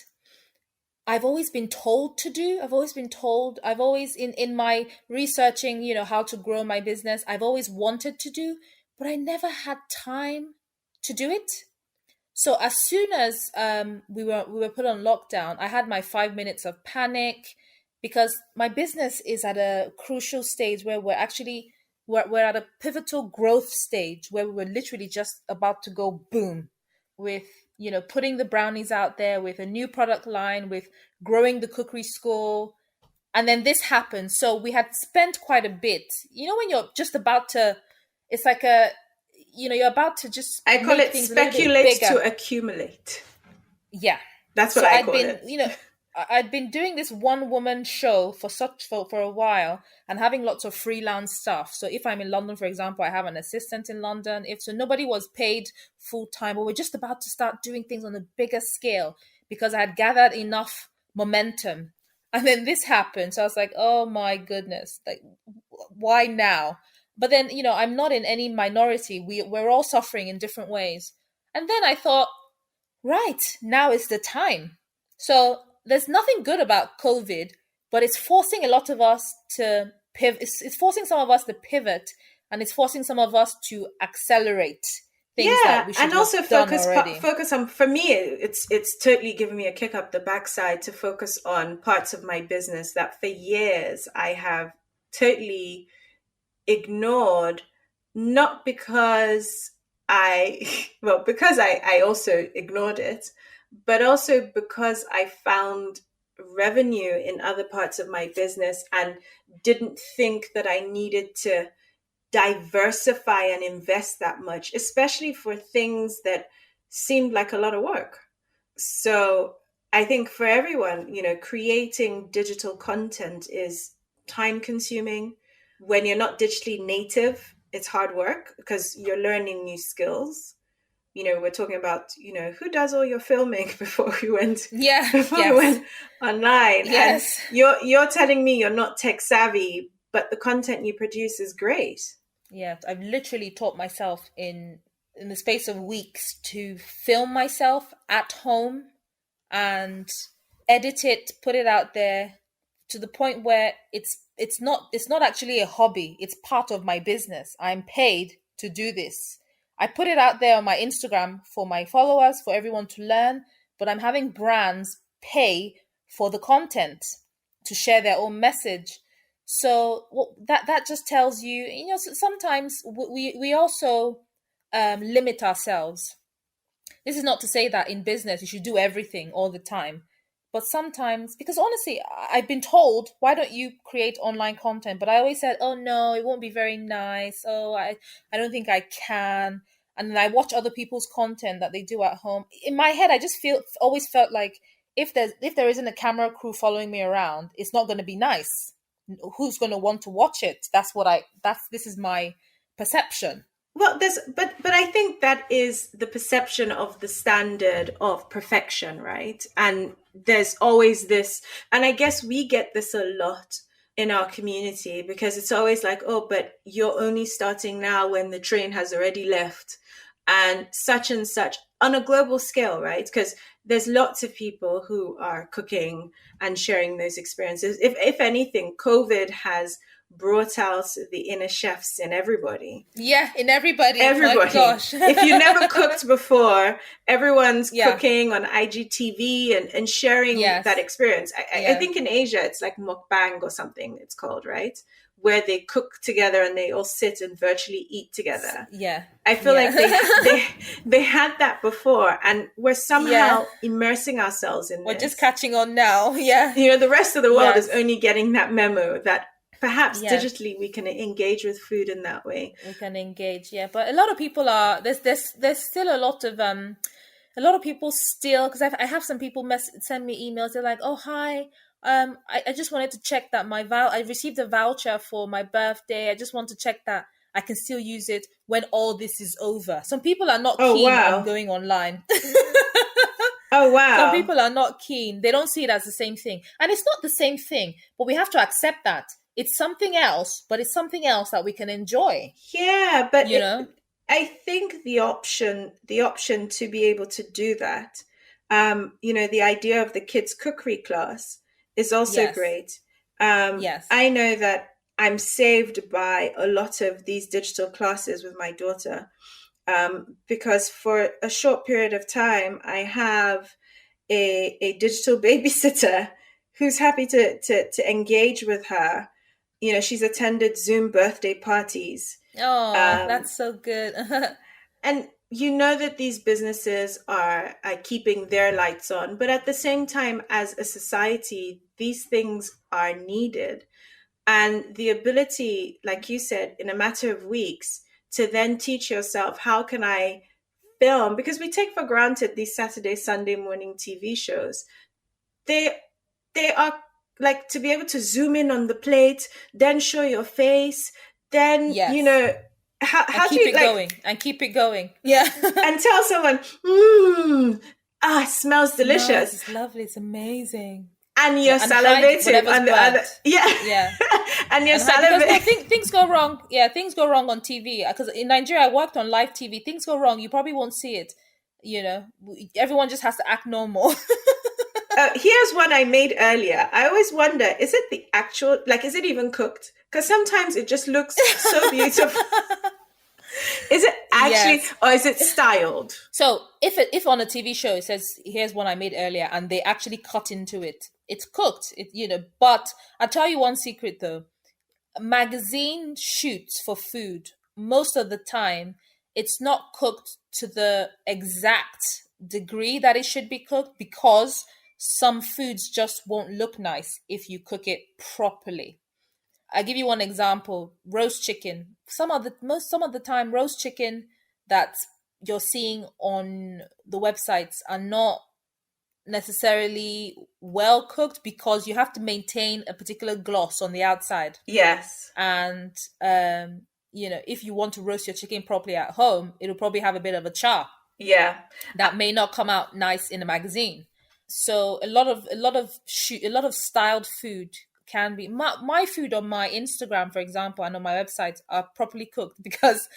I've always been told to do. I've always been told, I've always in my researching, how to grow my business, I've always wanted to do, but I never had time to do it. So as soon as we were put on lockdown, I had my 5 minutes of panic because my business is at a crucial stage where we're at a pivotal growth stage where we were literally just about to go boom with putting the brownies out there, with a new product line, with growing the cookery school. And then this happened. So we had spent quite a bit. When you're just about to, it's like you're about to just I call make it things a little bit speculate to bigger. accumulate. Yeah. That's what So I I'd call been, it. I'd been doing this one woman show for a while and having lots of freelance stuff. So if I'm in London, for example, I have an assistant in London. If so, nobody was paid full time, but we're just about to start doing things on a bigger scale because I had gathered enough momentum. And then this happened. So I was like, oh my goodness, like, why now? But then, I'm not in any minority. We're all suffering in different ways. And then I thought, right, now is the time. So there's nothing good about COVID, but it's forcing a lot of us to pivot. It's forcing some of us to pivot, and it's forcing some of us to accelerate things that Yeah, we should and have also done focus already. focus on, for me it's totally given me a kick up the backside to focus on parts of my business that for years I have totally ignored, not because I well, because I also ignored it, but also because I found revenue in other parts of my business and didn't think that I needed to diversify and invest that much, especially for things that seemed like a lot of work. So I think for everyone, creating digital content is time consuming. When you're not digitally native, it's hard work because you're learning new skills. We're talking about, who does all your filming before we went Yeah, before we yes, went online. And yes. you're telling me you're not tech savvy, but the content you produce is great. Yeah, I've literally taught myself in the space of weeks to film myself at home and edit it, put it out there to the point where it's not actually a hobby. It's part of my business. I'm paid to do this. I put it out there on my Instagram for my followers, for everyone to learn, but I'm having brands pay for the content to share their own message. So that just tells you, sometimes we also limit ourselves. This is not to say that in business you should do everything all the time, But sometimes, because honestly, I've been told, why don't you create online content? But I always said, oh no, it won't be very nice. Oh, I don't think I can. And then I watch other people's content that they do at home. In my head, I just always felt like if there isn't a camera crew following me around, it's not going to be nice. Who's going to want to watch it? This is my perception. Well, but I think that is the perception of the standard of perfection, right? And there's always this, and I guess we get this a lot in our community, because it's always like, oh, but you're only starting now when the train has already left, and such on a global scale, right? Because there's lots of people who are cooking and sharing those experiences. If anything, COVID has brought out the inner chefs in everybody. Yeah, in everybody. Everybody. My gosh. If you never cooked before, everyone's Yeah. cooking on IGTV and sharing Yes. that experience. I Yeah. think in Asia, it's like mukbang or something it's called, right? Where they cook together and they all sit and virtually eat together. Yeah. I feel Yeah. like they had that before, and we're somehow Yeah. immersing ourselves in We're this. just catching on now. Yeah. You know, the rest of the world Yes. is only getting that memo that perhaps Yes. digitally we can engage with food in that way. We can engage, yeah. But a lot of people are there's still a lot of people still, because I have some people send me emails. They're like, oh hi, I just wanted to check that I received a voucher for my birthday. I just want to check that I can still use it when all this is over. Some people are not keen on going online. Oh, wow. Some people are not keen. They don't see it as the same thing. And it's not the same thing, but we have to accept that. It's something else, but it's something else that we can enjoy. Yeah, but I think the option to be able to do that, the idea of the kids' cookery class is also great. Yes. I know that I'm saved by a lot of these digital classes with my daughter, because for a short period of time, I have a digital babysitter who's happy to engage with her. You know, she's attended Zoom birthday parties. Oh, that's so good. And you know that these businesses are keeping their lights on, but at the same time, as a society, these things are needed. And the ability, like you said, in a matter of weeks, to then teach yourself, how can I film? Because we take for granted these Saturday, Sunday morning TV shows. They are like, to be able to zoom in on the plate, then show your face, then, yes. how keep do you it going and keep it going? Yeah. And tell someone, it smells delicious. No, it's lovely. It's amazing. And you're salivating on the other. Yeah. And you're salivating. Things go wrong. Yeah, things go wrong on TV. Because in Nigeria, I worked on live TV. Things go wrong. You probably won't see it. You know, everyone just has to act normal. Here's one I made earlier. I always wonder, is it the actual, like, is it even cooked? Because sometimes it just looks so beautiful. Is it actually, or is it styled? So if on a TV show it says, here's one I made earlier, and they actually cut into it, it's cooked. But I'll tell you one secret though. Magazine shoots for food, most of the time, it's not cooked to the exact degree that it should be cooked, because some foods just won't look nice if you cook it properly. I'll give you one example. Roast chicken. Some of the time, roast chicken that you're seeing on the websites are not necessarily well cooked, because you have to maintain a particular gloss on the outside. Yes. And if you want to roast your chicken properly at home, it'll probably have a bit of a char. Yeah. That may not come out nice in a magazine. So a lot of styled food can be, my food on my Instagram, for example, and on my website are properly cooked, because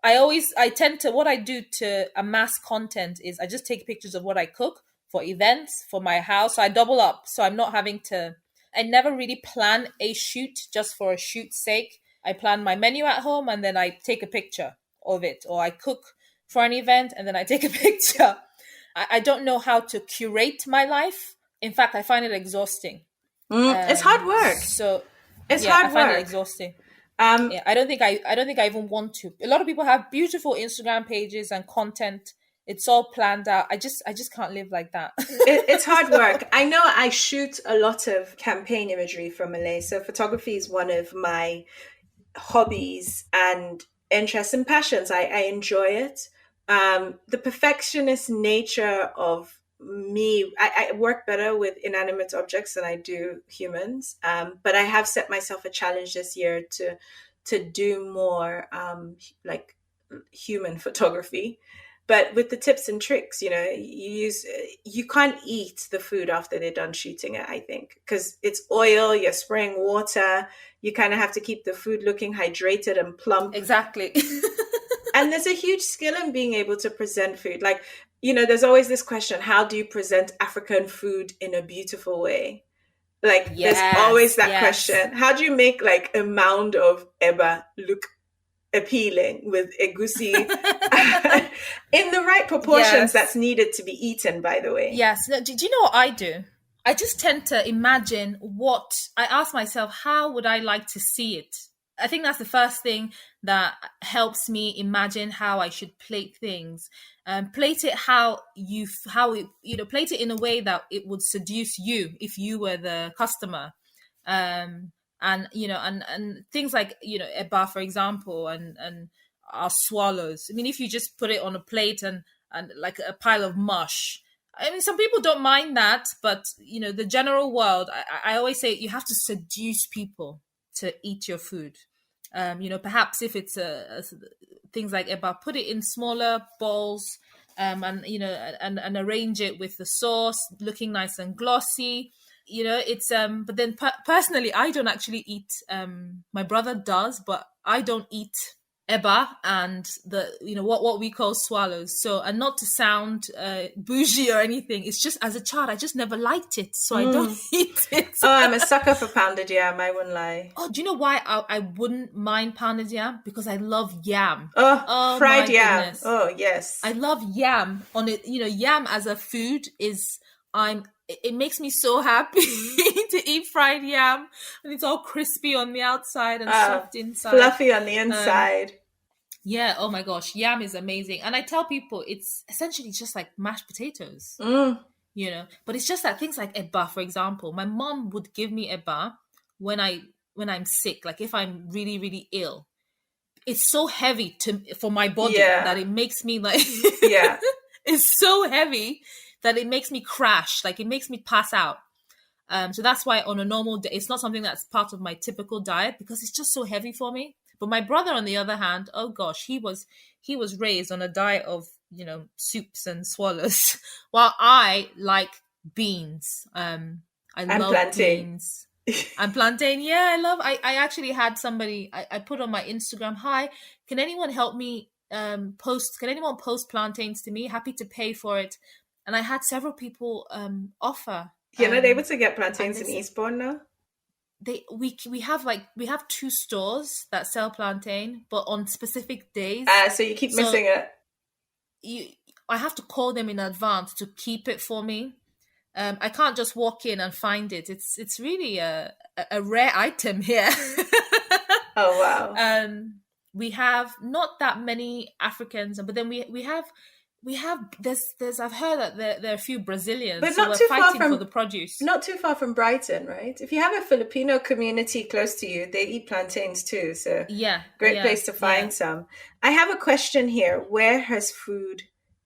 what I do to amass content is I just take pictures of what I cook for events, for my house. So I double up. So I never really plan a shoot just for a shoot's sake. I plan my menu at home and then I take a picture of it, or I cook for an event and then I take a picture. I don't know how to curate my life. In fact, I find it exhausting. It's hard work. So it's hard work. I find it exhausting. I don't think I even want to. A lot of people have beautiful Instagram pages and content, It's all planned out. I just can't live like that. It's hard work. I know I shoot a lot of campaign imagery from Malay, so photography is one of my hobbies and interests and passions. I enjoy it. The perfectionist nature of me, I work better with inanimate objects than I do humans. But I have set myself a challenge this year to do more like human photography. But with the tips and tricks, you can't eat the food after they're done shooting it, I think, because it's oil, you're spraying water, you kind of have to keep the food looking hydrated and plump. Exactly. And there's a huge skill in being able to present food. Like, there's always this question, how do you present African food in a beautiful way? Like, there's always Yes, that yes. question. How do you make like a mound of eba look appealing with egusi in the right proportions that's Yes. needed to be eaten, by the way? Yes. No, do you know what I do? I just tend to imagine what I ask myself, how would I like to see it? I think that's the first thing that helps me imagine how I should plate things. Plate it plate it in a way that it would seduce you if you were the customer. And and things like eba, for example, and our swallows. I mean, if you just put it on a plate and like a pile of mush, I mean, some people don't mind that, but the general world, I always say you have to seduce people to eat your food. Perhaps if it's things like eba, put it in smaller bowls, and and arrange it with the sauce looking nice and glossy. It's but then personally, I don't actually eat. My brother does, but I don't eat eba and the what we call swallows. So, and not to sound bougie or anything, it's just as a child I just never liked it, so I don't eat it. Oh, I'm a sucker for pounded yam, I wouldn't lie. Oh, do you know why I wouldn't mind pounded yam? Because I love yam. Oh, Oh fried my yam. goodness. Oh, yes. I love yam on it. Yam as a food is it makes me so happy to eat fried yam, and it's all crispy on the outside and soft inside. Fluffy on the inside. Yeah, oh my gosh, yam is amazing. And I tell people it's essentially just like mashed potatoes. But it's just that things like eba, for example, my mom would give me eba when I'm sick, like if I'm really, really ill. It's so heavy for my body that it makes me like Yeah. it's so heavy that it makes me crash, like it makes me pass out. So that's why on a normal day, it's not something that's part of my typical diet because it's just so heavy for me. But my brother, on the other hand, oh gosh, he was raised on a diet of soups and swallows, while I like beans. I And love plantain. beans and plantain. Yeah, I actually had somebody I put on my Instagram. Hi, can anyone help me post? Can anyone post plantains to me? Happy to pay for it. And I had several people offer. You're not able to get And plantains they in said Eastbourne now? we have 2 stores that sell plantain, but on specific days. So you keep missing it. I have to call them in advance to keep it for me. I can't just walk in and find it. It's really a rare item here. Oh wow. We have not that many Africans, but then we have there's I've heard that there are a few Brazilians But who not are too far fighting from for the produce. not too far from Brighton, right? If you have a Filipino community close to you, they eat plantains too. So Yeah, great yeah, place to find some. I have a question here. Where has food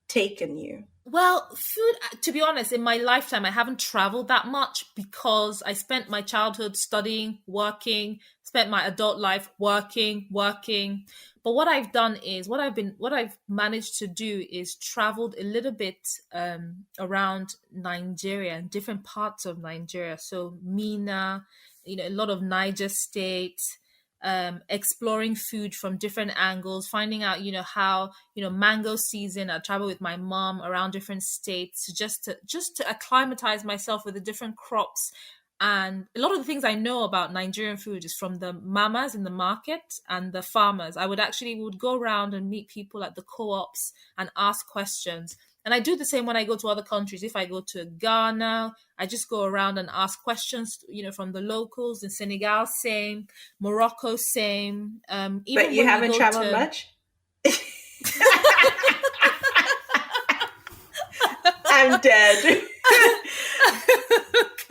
taken you? Well, food, to be honest, in my lifetime, I haven't traveled that much because I spent my childhood studying, working, spent my adult life working. But what I've done is what I've managed to do is traveled a little bit around Nigeria and different parts of Nigeria. So Mina, a lot of Niger State, exploring food from different angles, finding out how mango season. I travel with my mom around different states just to acclimatize myself with the different crops. And a lot of the things I know about Nigerian food is from the mamas in the market and the farmers. I would go around and meet people at the co-ops and ask questions. And I do the same when I go to other countries. If I go to Ghana, I just go around and ask questions, from the locals. In Senegal, same. Morocco, same. But Even you when we haven't go traveled to much? I'm dead.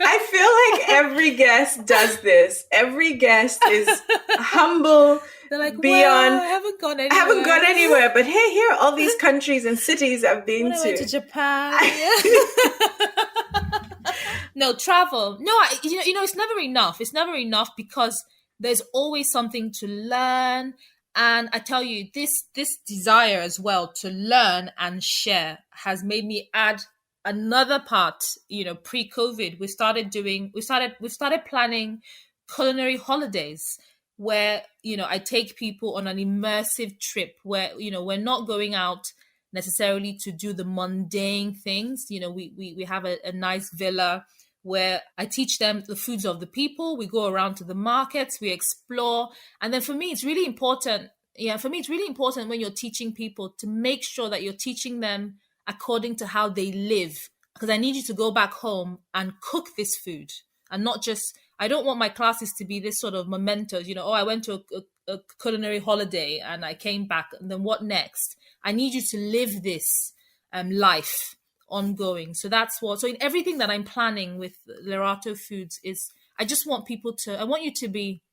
I feel like every guest does this. Every guest is humble. They're like, beyond. well, I haven't gone I haven't gone anywhere. anywhere, but hey, here are all these countries and cities I've been When I to. went to Japan. No, travel. No, it's never enough. It's never enough because there's always something to learn. And I tell you, this desire as well to learn and share has made me add another part. Pre-COVID, we've started planning culinary holidays where I take people on an immersive trip where we're not going out necessarily to do the mundane things. We have a nice villa where I teach them the foods of the people. We go around to the markets, we explore. And then for me, it's really important. Yeah, for me, it's really important when you're teaching people to make sure that you're teaching them according to how they live. Because I need you to go back home and cook this food and not just, I don't want my classes to be this sort of mementos, I went to a culinary holiday and I came back. And then what next? I need you to live this life ongoing. So in everything that I'm planning with Lerato Foods is, I just want I want you to be,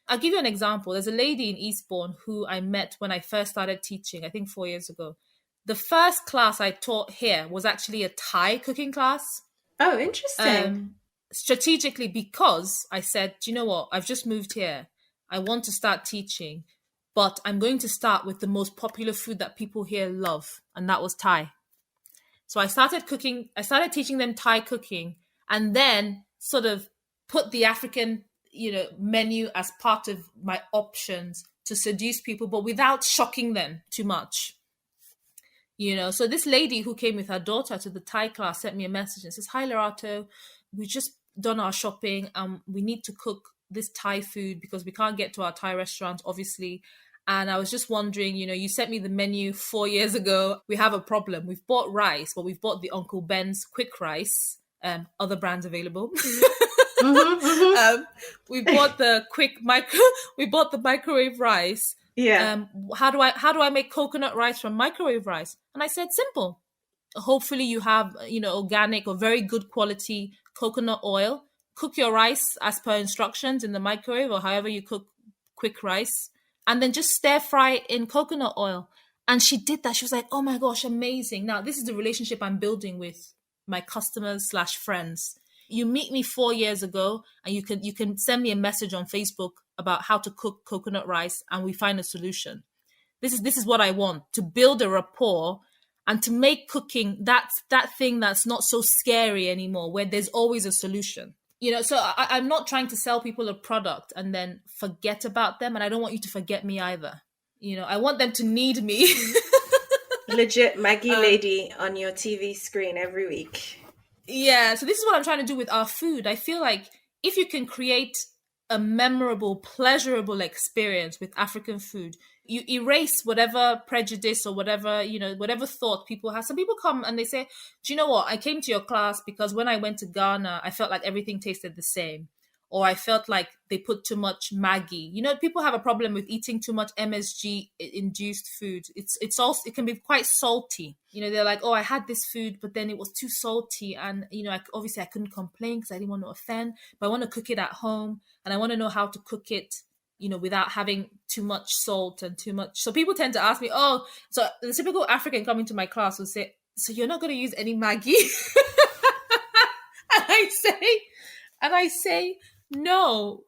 I'll give you an example. There's a lady in Eastbourne who I met when I first started teaching, I think 4 years ago. The first class I taught here was actually a Thai cooking class. Oh, interesting. Strategically, because I said, do you know what? I've just moved here. I want to start teaching, but I'm going to start with the most popular food that people here love, and that was Thai. So I started teaching them Thai cooking, and then sort of put the African, menu as part of my options to seduce people, but without shocking them too much. So this lady who came with her daughter to the Thai class sent me a message and says, "Hi, Lerato, we just done our shopping. We need to cook this Thai food because we can't get to our Thai restaurant, obviously. And I was just wondering, you sent me the menu 4 years ago. We have a problem. We've bought rice, but we've bought the Uncle Ben's quick rice, other brands available." We bought we bought the microwave rice. Yeah. How do I make coconut rice from microwave rice? And I said, simple. Hopefully you have, organic or very good quality coconut oil. Cook your rice as per instructions in the microwave or however you cook quick rice. And then just stir fry it in coconut oil. And she did that. She was like, oh my gosh, amazing. Now, this is the relationship I'm building with my customers/friends. You meet me 4 years ago and you can send me a message on Facebook about how to cook coconut rice and we find a solution. This is what I want, to build a rapport and to make cooking that thing that's not so scary anymore, where there's always a solution. So I'm not trying to sell people a product and then forget about them. And I don't want you to forget me either. I want them to need me. Legit Maggie lady on your TV screen every week. Yeah. So this is what I'm trying to do with our food. I feel like if you can create a memorable, pleasurable experience with African food, you erase whatever prejudice or whatever, whatever thought people have. Some people come and they say, do you know what? I came to your class because when I went to Ghana, I felt like everything tasted the same. Or I felt like they put too much Maggi. People have a problem with eating too much MSG induced food. It can be quite salty. They're like, oh, I had this food, but then it was too salty. And, obviously I couldn't complain because I didn't want to offend, but I want to cook it at home and I want to know how to cook it, without having too much salt and too much. So people tend to ask me, oh, so the typical African coming to my class will say, so you're not going to use any Maggi? and I say, no,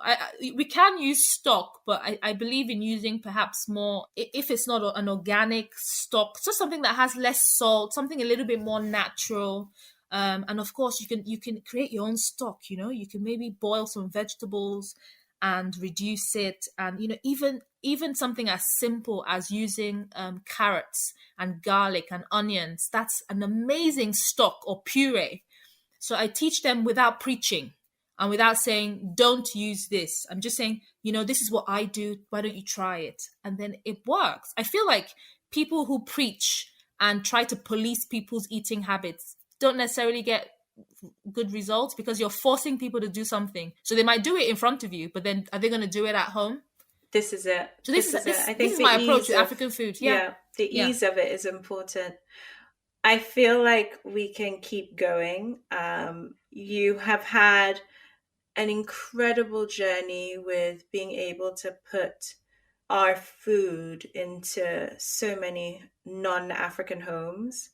we can use stock, but I believe in using perhaps more, if it's not an organic stock, just something that has less salt, something a little bit more natural. And of course, you can create your own stock. You can maybe boil some vegetables and reduce it, and even something as simple as using carrots and garlic and onions. That's an amazing stock or puree. So I teach them without preaching. And without saying, don't use this. I'm just saying, this is what I do. Why don't you try it? And then it works. I feel like people who preach and try to police people's eating habits don't necessarily get good results because you're forcing people to do something. So they might do it in front of you, but then are they going to do it at home? This is it. So this is my approach to African food. Yeah. The ease of it is important. I feel like we can keep going. You have had an incredible journey with being able to put our food into so many non-African homes.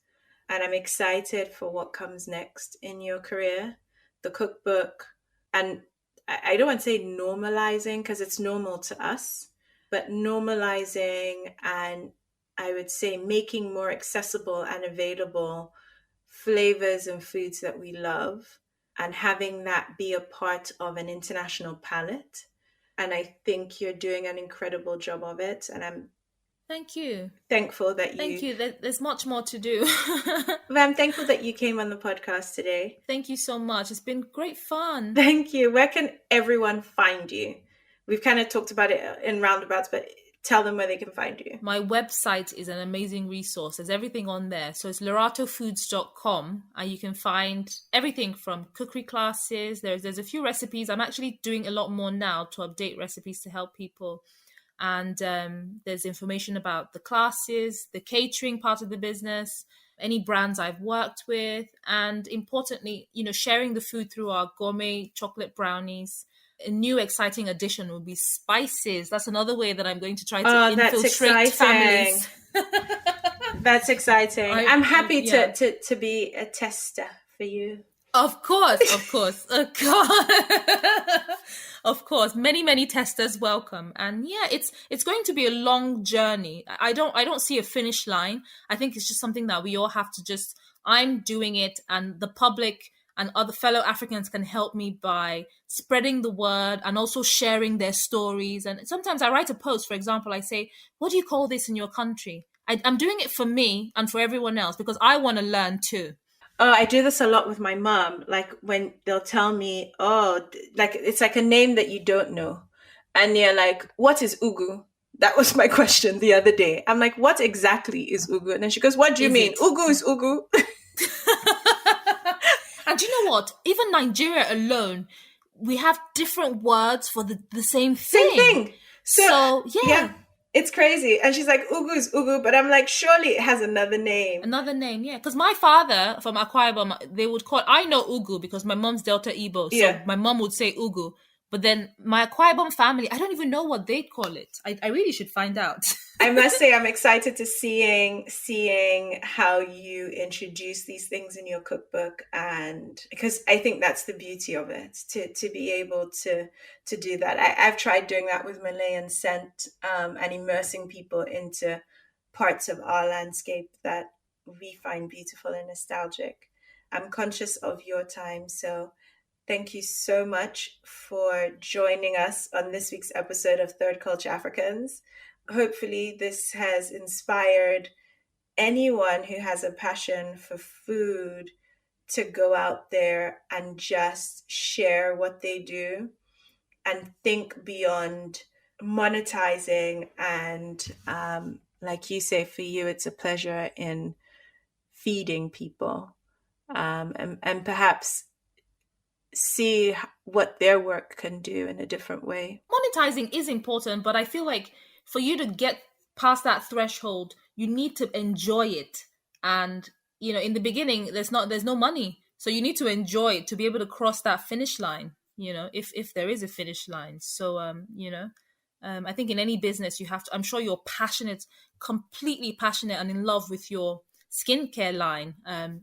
And I'm excited for what comes next in your career, the cookbook. And I don't want to say normalizing because it's normal to us, but normalizing and I would say making more accessible and available flavors and foods that we love and having that be a part of an international palette. And I think you're doing an incredible job of it. And I'm Thank you. thankful that Thank you, you. There's much more to do. I'm thankful that you came on the podcast today. Thank you so much. It's been great fun. Thank you. Where can everyone find you? We've kind of talked about it in roundabouts, but tell them where they can find you. My website is an amazing resource. There's everything on there. So it's leratofoods.com, and you can find everything from cookery classes. There's a few recipes. I'm actually doing a lot more now to update recipes to help people. And there's information about the classes, the catering part of the business, any brands I've worked with, and importantly, sharing the food through our gourmet chocolate brownies. A new exciting addition will be spices. That's another way that I'm going to try to Oh, that's infiltrate exciting. families. That's exciting. I'm happy yeah. to be a tester for you. Of course. Of course. Many testers welcome. And yeah, it's going to be a long journey. I don't see a finish line. I think it's just something that we all have to I'm doing it, and the public and other fellow Africans can help me by spreading the word and also sharing their stories. And sometimes I write a post, for example, I say, what do you call this in your country? I'm doing it for me and for everyone else because I want to learn too. Oh, I do this a lot with my mom. Like when they'll tell me, oh, like it's like a name that you don't know. And you're like, what is Ugu? That was my question the other day. I'm like, what exactly is Ugu? And then she goes, what do you Is mean? it? Ugu is Ugu. And you know what? Even Nigeria alone, we have different words for the same thing. Same thing. So yeah. It's crazy. And she's like, Ugu is Ugu. But I'm like, surely it has another name. Another name, yeah. Because my father from Akwa Ibom, they would call, I know Ugu because my mom's Delta Igbo. So Yeah. my mom would say Ugu. But then my Akwa Ibom family, I don't even know what they'd call it. I really should find out. I must say I'm excited to seeing how you introduce these things in your cookbook, and because I think that's the beauty of it, to be able to do that. I've tried doing that with Malayan scent, and immersing people into parts of our landscape that we find beautiful and nostalgic. I'm conscious of your time, so thank you so much for joining us on this week's episode of Third Culture Africans. Hopefully, this has inspired anyone who has a passion for food to go out there and just share what they do and think beyond monetizing. And like you say, for you, it's a pleasure in feeding people, and perhaps see what their work can do in a different way. Monetizing is important, but I feel like for you to get past that threshold, you need to enjoy it. And in the beginning, there's no money, so you need to enjoy it to be able to cross that finish line. If there is a finish line. So I think in any business you have to. I'm sure you're passionate, completely passionate, and in love with your skincare line.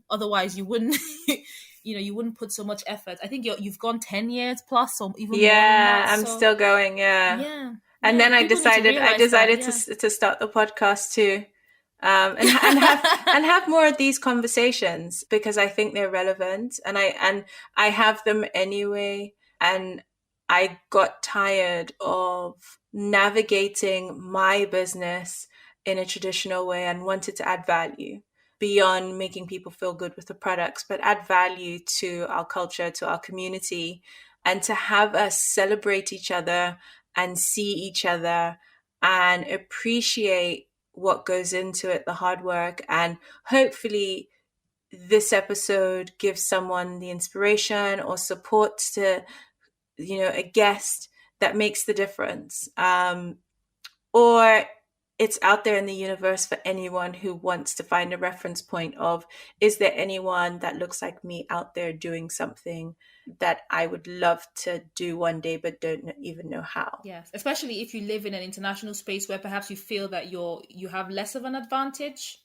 Otherwise, you wouldn't. You wouldn't put so much effort. I think you've gone 10 years plus or even more than that. I'm still going. Yeah. And then I decided that, to start the podcast too, and have more of these conversations because I think they're relevant, and I have them anyway. And I got tired of navigating my business in a traditional way and wanted to add value beyond making people feel good with the products, but add value to our culture, to our community, and to have us celebrate each other and see each other and appreciate what goes into it, the hard work. And hopefully this episode gives someone the inspiration or support to, a guest that makes the difference. Or it's out there in the universe for anyone who wants to find a reference point of, is there anyone that looks like me out there doing something that I would love to do one day but don't even know how? Yes, especially if you live in an international space where perhaps you feel that you have less of an advantage,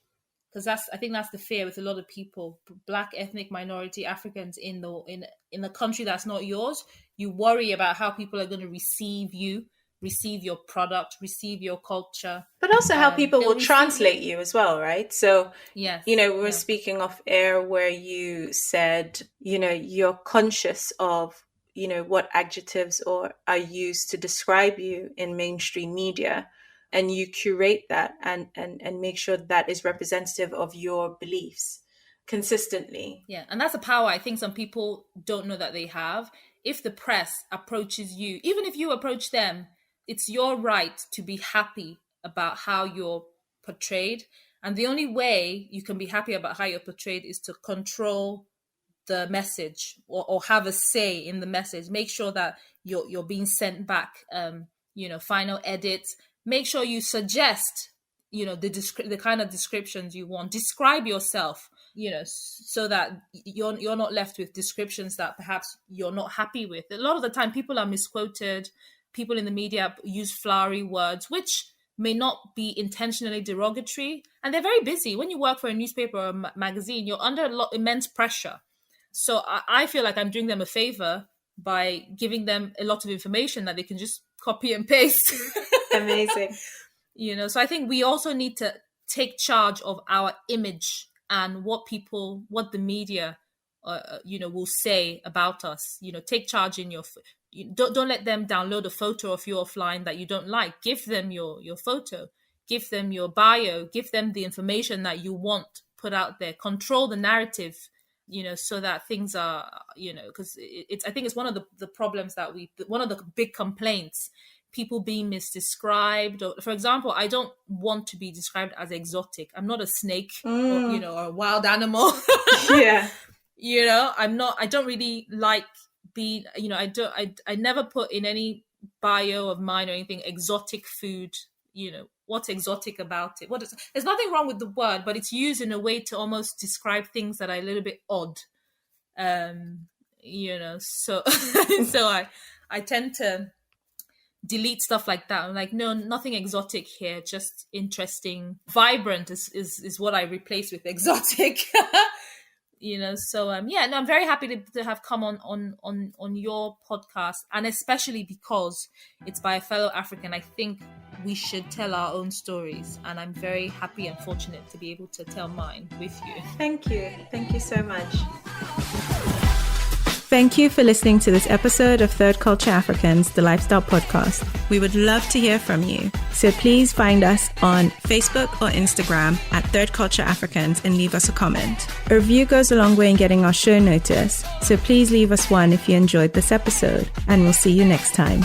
because I think that's the fear with a lot of people, Black, ethnic minority, Africans in the country that's not yours. You worry about how people are going to receive you, receive your product, receive your culture, but also how people will translate you. you as well, right? So, yes, we were speaking off air where you said, you're conscious of, what adjectives are used to describe you in mainstream media, and you curate that and make sure that is representative of your beliefs consistently. Yeah, and that's a power I think some people don't know that they have. If the press approaches you, even if you approach them, it's your right to be happy about how you're portrayed. And the only way you can be happy about how you're portrayed is to control the message, or have a say in the message. Make sure that you're being sent back, final edits. Make sure you suggest, the kind of descriptions you want. Describe yourself, so that you're not left with descriptions that perhaps you're not happy with. A lot of the time, people are misquoted. People in the media use flowery words, which may not be intentionally derogatory, and they're very busy. When you work for a newspaper or a magazine, you're under immense pressure. So I feel like I'm doing them a favor by giving them a lot of information that they can just copy and paste. Amazing. So I think we also need to take charge of our image and what the media, will say about us. Take charge in your. Don't let them download a photo of you offline that you don't like. Give them your photo. Give them your bio. Give them the information that you want put out there. Control the narrative. So that things are, because I think it's one of the problems that one of the big complaints, people being misdescribed. Or, for example, I don't want to be described as exotic. I'm not a snake, or a wild animal. Yeah. I'm not, I don't really like being, I never put in any bio of mine or anything, exotic food, what's exotic about it? There's nothing wrong with the word, but it's used in a way to almost describe things that are a little bit odd. So I tend to delete stuff like that. I'm like, no, nothing exotic here, just interesting. Vibrant is what I replace with exotic. I'm very happy to have come on your podcast, and especially because it's by a fellow African. I think we should tell our own stories, and I'm very happy and fortunate to be able to tell mine with you. Thank you so much. Thank you for listening to this episode of Third Culture Africans, the Lifestyle Podcast. We would love to hear from you. So please find us on Facebook or Instagram at Third Culture Africans and leave us a comment. A review goes a long way in getting our show noticed. So please leave us one if you enjoyed this episode, and we'll see you next time.